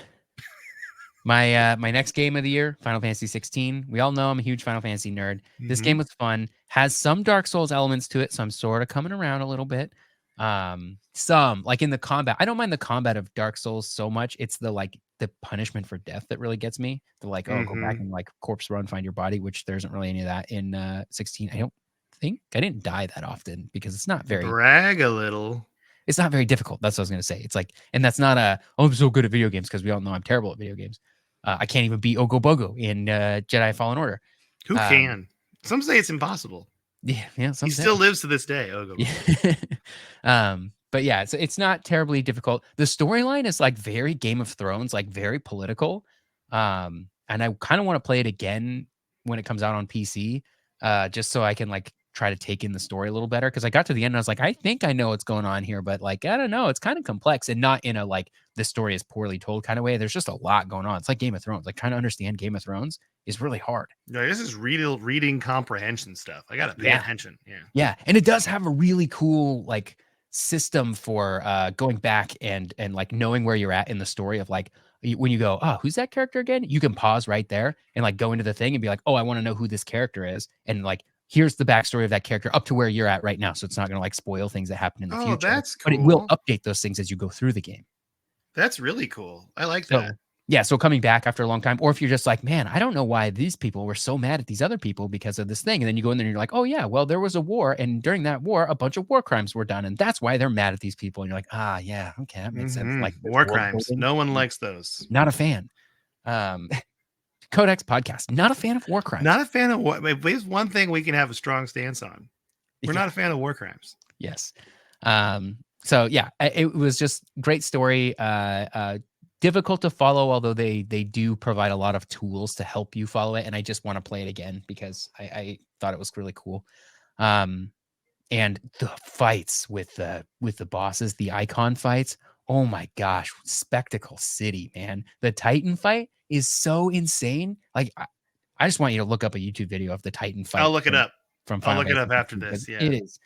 My next game of the year, Final Fantasy 16. We all know I'm a huge Final Fantasy nerd. This game was fun, has some Dark Souls elements to it, so I'm sort of coming around a little bit. Some like in the combat. I don't mind the combat of Dark Souls so much. It's the punishment for death that really gets me. The like, oh, go back mm-hmm. and like corpse run, find your body, which there isn't really any of that in 16. I don't think I didn't die that often because Brag a little. it's not very difficult. That's what I was gonna say. It's like, and that's not oh, I'm so good at video games, because we all know I'm terrible at video games. I can't even beat Ogobogo in Jedi Fallen Order. Who Um, can? Some say it's impossible. yeah, He some say. still lives to this day. Oh, go. Yeah. But yeah, it's not terribly difficult. The storyline is like very Game of Thrones, like very political. And I kind of want to play it again when it comes out on PC, just so I can like try to take in the story a little better. Because I got to the end and I was like, I think I know what's going on here, but like I don't know, it's kind of complex, and not in a like the story is poorly told kind of way. There's just a lot going on. It's like Game of Thrones. Like trying to understand Game of Thrones is really hard. No, this is reading comprehension stuff. I gotta pay Yeah. attention. Yeah. Yeah, and it does have a really cool like system for going back and like knowing where you're at in the story of like when you go, oh, who's that character again? You can pause right there and like go into the thing and be like, oh, I want to know who this character is, and like here's the backstory of that character up to where you're at right now. So it's not going to like spoil things that happen in the Oh, future, that's but it will cool. update those things as you go through the game. That's really cool. I like that. So yeah, so coming back after a long time, or if you're just like, man, I don't know why these people were so mad at these other people because of this thing. And then you go in there and you're like, oh yeah, well, there was a war. And during that war, a bunch of war crimes were done. And that's why they're mad at these people. And you're like, ah, yeah, okay, that makes sense. Like there's War world crimes. building. No one Yeah, likes those. not a fan. Um, Codex podcast, not a fan of war crimes. Not a fan of what. If there's one thing we can have a strong stance on, we're Yeah. not a fan of war crimes. Yes. So yeah, it was just great story. Difficult to follow, although they do provide a lot of tools to help you follow it. And I just want to play it again because I thought it was really cool. And the fights with the bosses, the icon fights, oh my gosh, Spectacle City, man. The Titan fight is so insane. Like I just want you to look up a YouTube video of the Titan fight I'll look it up. from I'll Final look it up Fantasy after 15, because this. Yeah. it is,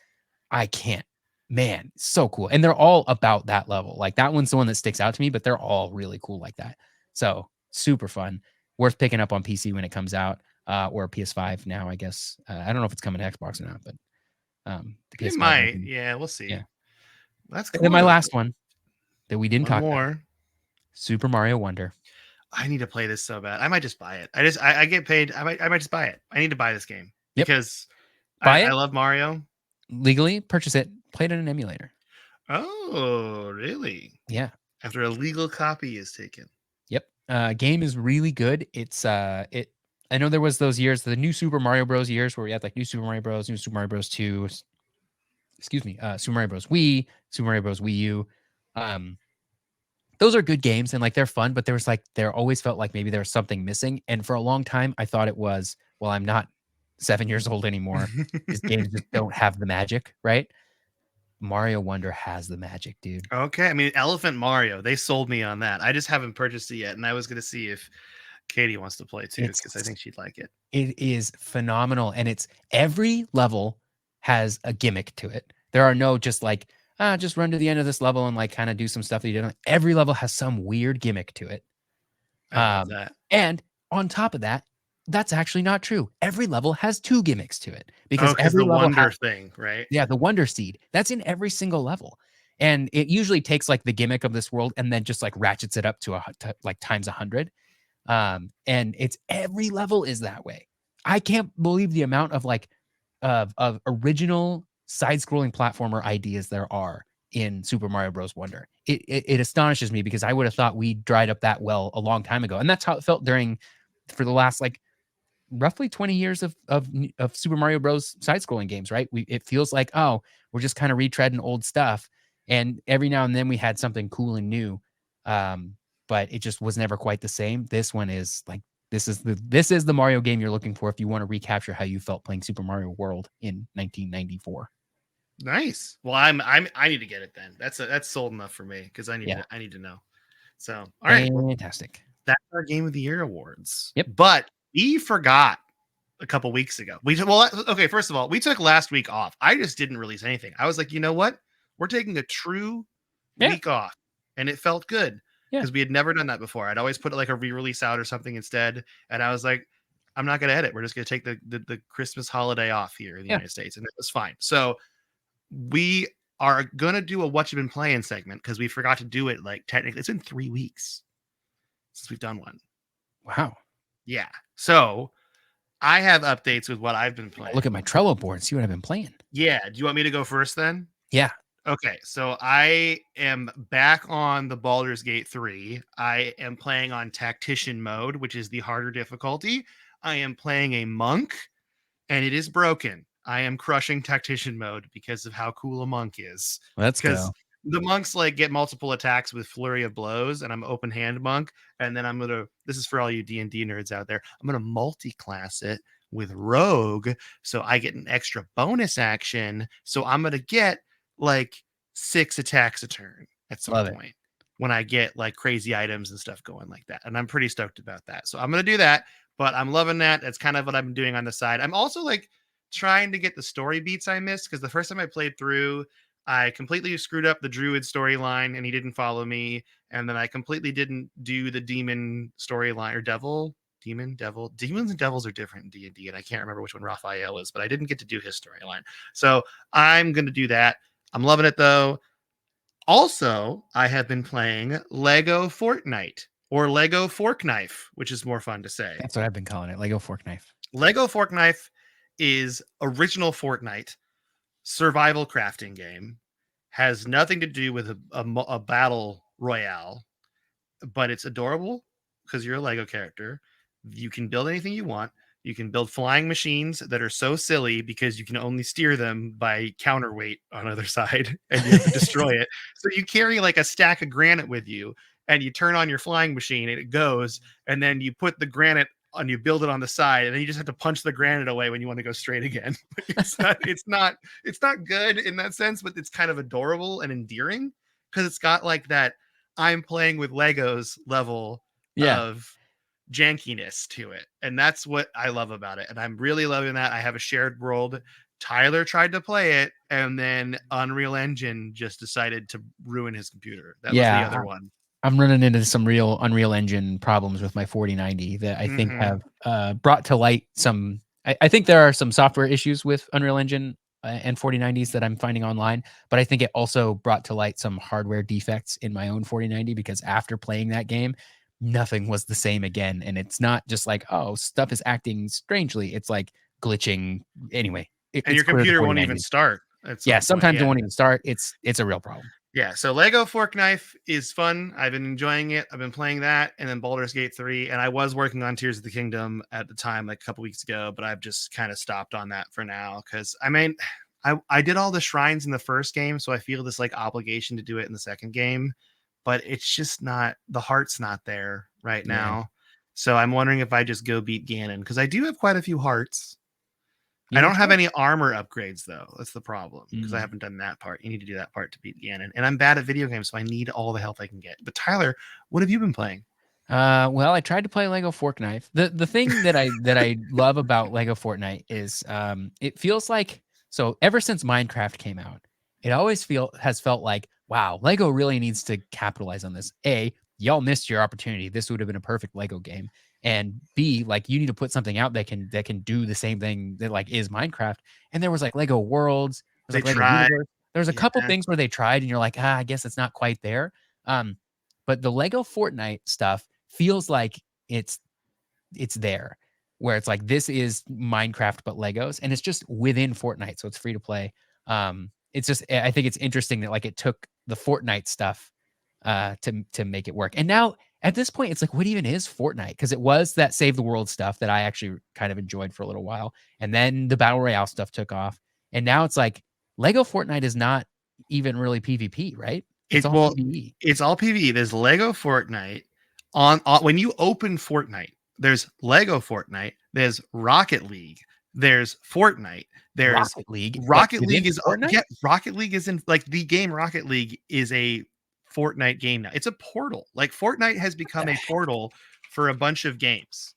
I can't. Man, so cool. And they're all about that level. Like that one's the one that sticks out to me, but they're all really cool like that. So super fun. Worth picking up on PC when it comes out, or PS5 now, I guess. I don't know if it's coming to Xbox or not, but the It PS5 might. version. Yeah, we'll see. Yeah. That's And cool. then my last one that we didn't One talk about, more. Super Mario Wonder. I need to play this so bad. I might just buy it. I get paid. I might just buy it. I need to buy this game Yep. because Buy I it love Mario. legally, purchase it, play it in an emulator. Oh, really? Yeah. After a legal copy is taken. Yep. Game is really good. It's I know there was those years, the new Super Mario Bros. Years where we had like new Super Mario Bros., new Super Mario Bros. 2, excuse me, Super Mario Bros. Wii, Super Mario Bros. Wii U. Those are good games and like they're fun, but there always felt like maybe there was something missing. And for a long time, I thought it was, well, I'm not 7 years old anymore. These games just don't have the magic, right? Mario Wonder has the magic, dude. Okay. I mean, Elephant Mario, they sold me on that. I just haven't purchased it yet. And I was going to see if Katie wants to play too, because I think she'd like it. It is phenomenal. And it's every level has a gimmick to it. There are no just like, just run to the end of this level and like kind of do some stuff that you didn't. Every level has some weird gimmick to it. I love that. And on top of that, that's actually not true. Every level has 2 gimmicks to it, because Because every the level wonder thing, right? yeah, the Wonder Seed. That's in every single level. And it usually takes like the gimmick of this world and then just like ratchets it up to like times 100. And it's every level is that way. I can't believe the amount of like of original side-scrolling platformer ideas there are in Super Mario Bros. Wonder. It astonishes me because I would have thought we dried up that well a long time ago, and that's how it felt for the last like roughly 20 years of Super Mario Bros. Side-scrolling games. Right? It feels like, oh, we're just kind of retreading old stuff, and every now and then we had something cool and new, but it just was never quite the same. This one is like this is the Mario game you're looking for if you want to recapture how you felt playing Super Mario World in 1994. Nice. Well, I need to get it then. That's sold enough for me because Yeah, I need to know. So, all right. Well, fantastic. that's our Game of the Year awards. Yep. But we forgot a couple weeks ago. Okay. First of all, we took last week off. I just didn't release anything. I was like, you know what? We're taking a true Yeah. week off, and it felt good Yeah. because we had never done that before. I'd always put like a re-release out or something instead, and I was like, I'm not going to edit. We're just going to take the Christmas holiday off here in the Yeah. United States, and it was fine. So we are going to do a what you've been playing segment because we forgot to do it. Like technically, it's been 3 weeks since we've done one. Wow. Yeah. So I have updates with what I've been playing. Look at my Trello board and see what I've been playing. Yeah. Do you want me to go first then? Yeah. Okay. So I am back on the Baldur's Gate 3. I am playing on Tactician mode, which is the harder difficulty. I am playing a monk, and it is broken. I am crushing Tactician mode because of how cool a monk is. Let's Because go. the monks like get multiple attacks with flurry of blows, and I'm open hand monk. And then this is for all you D&D nerds out there. I'm gonna multi-class it with rogue, so I get an extra bonus action. So I'm gonna get like 6 attacks a turn at some Love it. point when I get like crazy items and stuff going like that. And I'm pretty stoked about that. So I'm gonna do that. But I'm loving that. That's kind of what I've been doing on the side. I'm also like trying to get the story beats I missed because the first time I played through, I completely screwed up the druid storyline and he didn't follow me. And then I completely didn't do the demon storyline or demons and devils are different in D&D, and I can't remember which one Raphael is, but I didn't get to do his storyline. So I'm going to do that. I'm loving it though. Also, I have been playing Lego Fortnite or Lego Fork Knife, which is more fun to say. That's what I've been calling it. Lego Fork Knife. Lego Fork Knife is original Fortnite survival crafting game. Has nothing to do with a battle royale, but it's adorable because you're a Lego character. You can build anything you want. You can build flying machines that are so silly because you can only steer them by counterweight on either side and you have to destroy it. So you carry like a stack of granite with you and you turn on your flying machine and it goes, and then you put the granite and you build it on the side, and then you just have to punch the granite away when you want to go straight again. It's not good in that sense, but it's kind of adorable and endearing because it's got like that I'm playing with Legos level of jankiness to it. And that's what I love about it. And I'm really loving that. I have a shared world. Tyler tried to play it, and then Unreal Engine just decided to ruin his computer. That was the other one. I'm running into some real Unreal Engine problems with my 4090 that I think have brought to light some. I think there are some software issues with Unreal Engine and 4090s that I'm finding online, but I think it also brought to light some hardware defects in my own 4090 because after playing that game, nothing was the same again. And it's not just like, oh, stuff is acting strangely. It's like glitching. Anyway, and your computer won't even start. Sometimes it won't even start. It's a real problem. Yeah, so Lego Fork Knife is fun. I've been enjoying it. I've been playing that, and then Baldur's Gate 3, and I was working on Tears of the Kingdom at the time, like a couple weeks ago, but I've just kind of stopped on that for now because I did all the shrines in the first game, so I feel this like obligation to do it in the second game, but it's just not, the heart's not there right now. So I'm wondering if I just go beat Ganon because I do have quite a few hearts. I don't have any armor upgrades though. That's the problem because I haven't done that part. You need to do that part to beat Ganon, and I'm bad at video games, so I need all the help I can get. But Tyler, what have you been playing? Well, I tried to play Lego Fork Knife. The thing that I love about Lego Fortnite is it feels like, so ever since Minecraft came out, it always has felt like, wow, Lego really needs to capitalize on this. A, y'all missed your opportunity. This would have been a perfect Lego game. And B, like you need to put something out that can do the same thing that like is Minecraft. And there was like Lego Worlds, They like Lego tried. Universe. There's a couple Yeah. things where they tried and you're like, I guess it's not quite there. But the Lego Fortnite stuff feels like it's there, where it's like this is Minecraft but Legos, and it's just within Fortnite, so it's free to play. It's just I think it's interesting that like it took the Fortnite stuff to make it work. And now at this point, it's like, what even is Fortnite? Because it was that Save the World stuff that I actually kind of enjoyed for a little while, and then the Battle Royale stuff took off, and now it's like Lego Fortnite is not even really PvP, right? It's It all well, PvE. it's all PvE. There's Lego Fortnite on when you open Fortnite. There's Lego Fortnite. There's Rocket League. There's Fortnite. There's Rocket League, like Rocket within League is Fortnite. yeah. Rocket League is in like the game. Rocket League is a Fortnite game now. It's a portal. Like Fortnite has What the become a heck? portal for a bunch of games.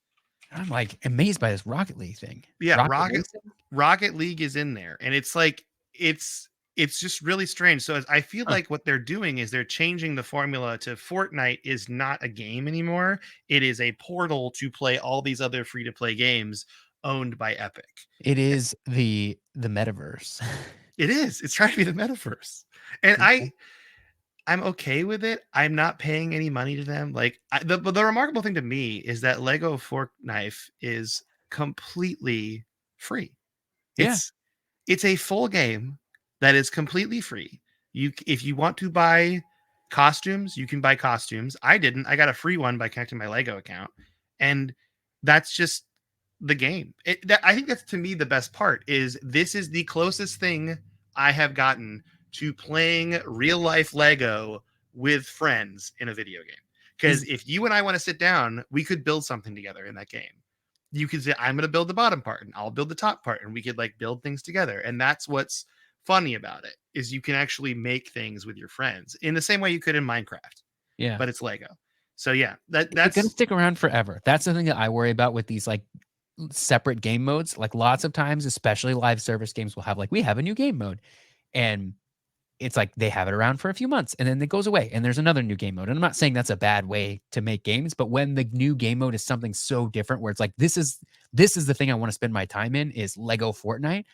I'm like amazed by this Rocket League thing. Yeah, Rocket Racing. Rocket League is in there, and it's like it's it's just really strange. So I feel Huh. like what they're doing is they're changing the formula to Fortnite is not a game anymore. It is a portal to play all these other free to play games owned by Epic. It is the metaverse. It is. It's trying to be the metaverse, and Okay. I'm okay with it. I'm not paying any money to them. Like the remarkable thing to me is that Lego Fortnite is completely free. Yeah. It's It's a full game that is completely free. If you want to buy costumes, you can buy costumes. I didn't. I got a free one by connecting my Lego account, and that's just the game. I think that's to me the best part is this is the closest thing I have gotten to playing real life Lego with friends in a video game. Because Is if you and I want to sit down, we could build something together in that game. You could say, I'm going to build the bottom part and I'll build the top part, and we could like build things together. And that's what's funny about it is you can actually make things with your friends in the same way you could in Minecraft, yeah. but it's Lego. So yeah, Is it gonna that's stick around forever? That's the thing that I worry about with these like separate game modes. Like lots of times, especially live service games will have like, we have a new game mode. And it's like they have it around for a few months and then it goes away and there's another new game mode. And I'm not saying that's a bad way to make games, but when the new game mode is something so different where it's like this is the thing I want to spend my time in is Lego Fortnite,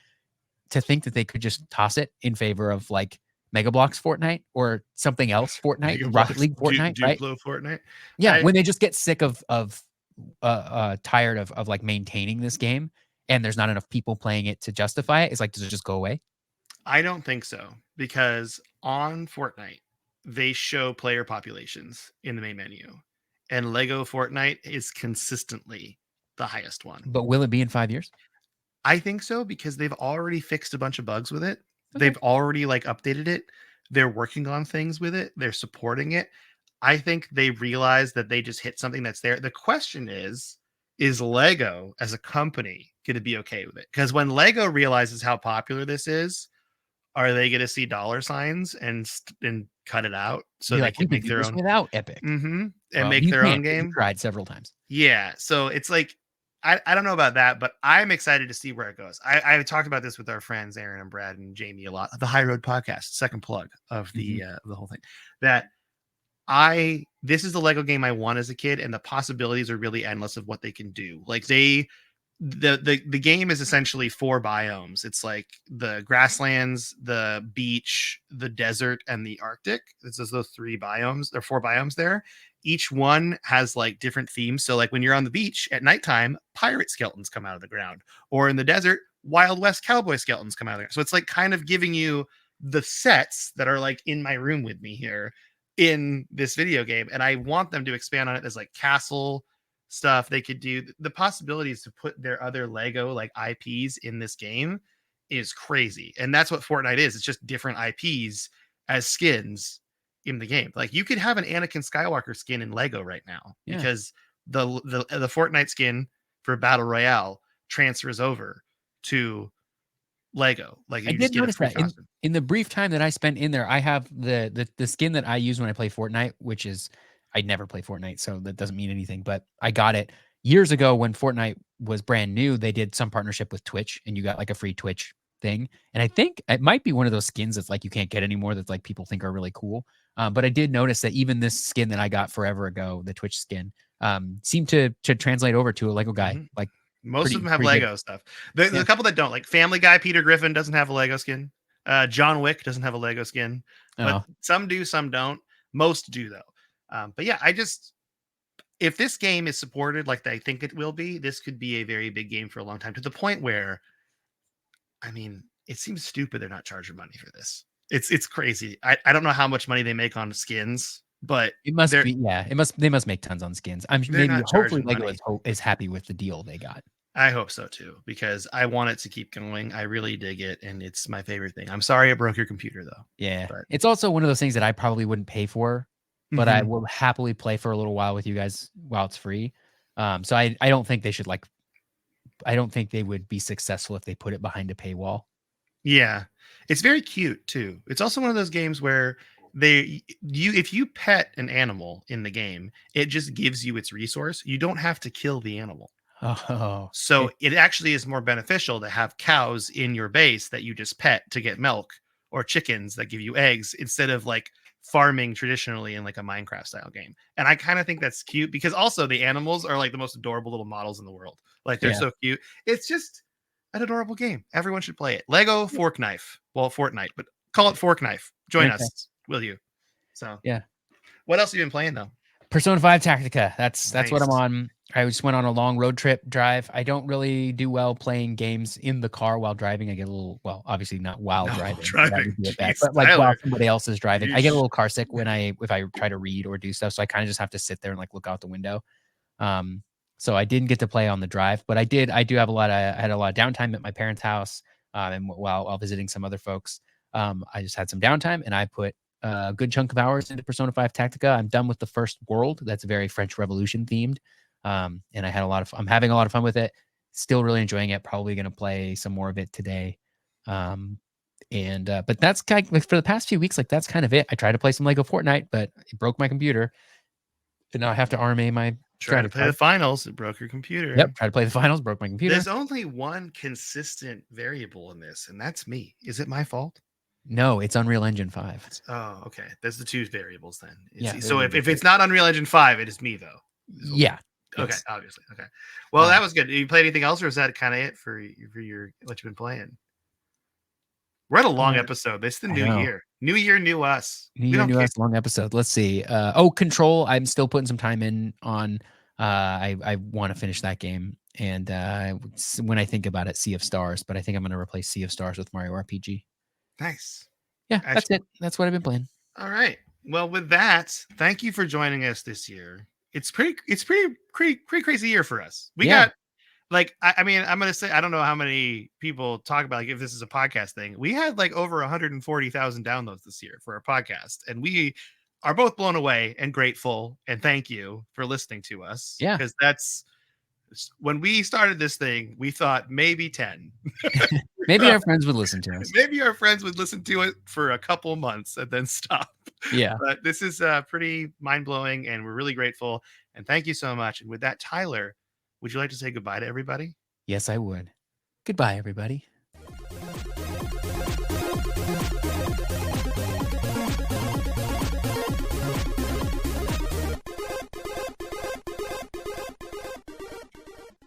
to think that they could just toss it in favor of like Mega Bloks Fortnite or something else Fortnite, Mega Rocket Bloks League Fortnite, right? Duplo Fortnite. Yeah, I when they just get sick of tired of like maintaining this game and there's not enough people playing it to justify it, it's like, does it just go away? I don't think so because on Fortnite they show player populations in the main menu, and Lego Fortnite is consistently the highest one. But will it be in 5 years? I think so because they've already fixed a bunch of bugs with it. Okay. They've already like updated it. They're working on things with it. They're supporting it. I think they realize that they just hit something that's there. The question is Lego as a company going to be okay with it? Because when Lego realizes how popular this is, are they going to see dollar signs and cut it out so Be they like, we can can make do their this own without Epic. and Well, make you their own can't because you game? tried several times. Yeah, so it's like I don't know about that, but I'm excited to see where it goes. I talked about this with our friends Aaron and Brad and Jamie a lot. The High Road podcast, second plug of Mhm. the whole thing. That I this is the Lego game I won as a kid, and the possibilities are really endless of what they can do. Like the game is essentially four biomes. It's like the grasslands, the beach, the desert, and the Arctic. It's just those three biomes. There are four biomes there. Each one has like different themes. So like when you're on the beach at nighttime, pirate skeletons come out of the ground, or in the desert, Wild West cowboy skeletons come out of there. So it's like kind of giving you the sets that are like in my room with me here in this video game, and I want them to expand on it as like castle stuff they could do. The possibilities to put their other Lego like IPs in this game is crazy. And that's what Fortnite is. It's just different IPs as skins in the game. Like you could have an Anakin Skywalker skin in Lego right now Yeah. because the Fortnite skin for Battle Royale transfers over to Lego. Like I you just did get a notice free that costume. in the brief time that I spent in there, I have the skin that I use when I play Fortnite, which is I never play Fortnite, so that doesn't mean anything. But I got it years ago when Fortnite was brand new. They did some partnership with Twitch, and you got like a free Twitch thing. And I think it might be one of those skins that's like you can't get anymore. That's like people think are really cool. But I did notice that even this skin that I got forever ago, the Twitch skin, seemed to translate over to a Lego guy. Mhm. Like Most of pretty them have pretty good. Lego stuff. There's Yeah. a couple that don't. Like Family Guy, Peter Griffin doesn't have a Lego skin. John Wick doesn't have a Lego skin, but Oh, some do, some don't. Most do though. But yeah, if this game is supported like I think it will be, this could be a very big game for a long time, to the point where, I mean, it seems stupid they're not charging money for this. It's crazy. I don't know how much money they make on skins, but it must be. Yeah, it must. They must make tons on skins. I'm they're maybe. not Hopefully, charging Lego money. is happy with the deal they got. I hope so too, because I want it to keep going. I really dig it, and it's my favorite thing. I'm sorry it broke your computer though. Yeah, But it's also one of those things that I probably wouldn't pay for, but I mhm. will happily play for a little while with you guys while it's free. So I don't think they should like. I don't think they would be successful if they put it behind a paywall. Yeah, it's very cute too. It's also one of those games where if you pet an animal in the game, it just gives you its resource. You don't have to kill the animal. Oh, So it actually is more beneficial to have cows in your base that you just pet to get milk, or chickens that give you eggs, instead of like farming traditionally in like a Minecraft style game. And I kind of think that's cute, because also the animals are like the most adorable little models in the world. Like they're yeah. so cute. It's just an adorable game. Everyone should play it. Lego Fork Knife. Well, Fortnite, but call it Fork Knife. Join Okay. us, will you? So, Yeah. what else have you been playing though? Persona 5 Tactica. That's what I'm Nice. on. I just went on a long road trip drive. I don't really do well playing games in the car while driving. I get a little, well, obviously not while No driving. That driving. would be it bad. Jeez, But like while Tyler. somebody else is driving, I get a Yeesh. little car sick when if I try to read or do stuff. So I kind of just have to sit there and like look out the window. Um, so I didn't get to play on the drive, but I did. I do have I had a lot of downtime at my parents' house, and while visiting some other folks, I just had some downtime, and I put a good chunk of hours into Persona 5 Tactica. I'm done with the first world. That's very French Revolution themed, and I had a lot of. I'm having a lot of fun with it. Still really enjoying it. Probably going to play some more of it today. But that's kind of, like, for the past few weeks, like that's kind of it. I tried to play some Lego Fortnite, but it broke my computer, and now I have to RMA my Try to graphics play the card. finals. It broke your computer. Yep, tried to play the finals, broke my computer. There's only one consistent variable in this, and that's me. Is it my fault? No, it's Unreal Engine 5. Oh, okay. There's the two variables then. Yeah, So they're if it's not Unreal Engine 5, it is me though. yeah, Okay, yes. obviously. Okay. Well, Uh, that was good. Did you play anything else, or is that kind of it for your what you've been playing? We're at a long episode. This is the I new know. year. New year, new us. New We Year, don't New care. Us, long episode. Let's see. Control. I'm still putting some time in on. I want to finish that game, and when I think about it, Sea of Stars. But I think I'm going to replace Sea of Stars with Mario RPG. Nice. Yeah, that's Actually, it. That's what I've been playing. all right. Well, with that, thank you for joining us this year. It's pretty crazy year for us. We Yeah, got, like, I mean, I'm gonna say, I don't know how many people talk about, like, if this is a podcast thing. We had like over 140,000 downloads this year for our podcast, and we are both blown away and grateful. And thank you for listening to us, yeah. because that's when we started this thing. We thought maybe 10. Maybe our friends would listen to us. Maybe our friends would listen to it for a couple months and then stop. Yeah. But this is pretty mind blowing, and we're really grateful. And thank you so much. And with that, Tyler, would you like to say goodbye to everybody? Yes, I would. Goodbye, everybody.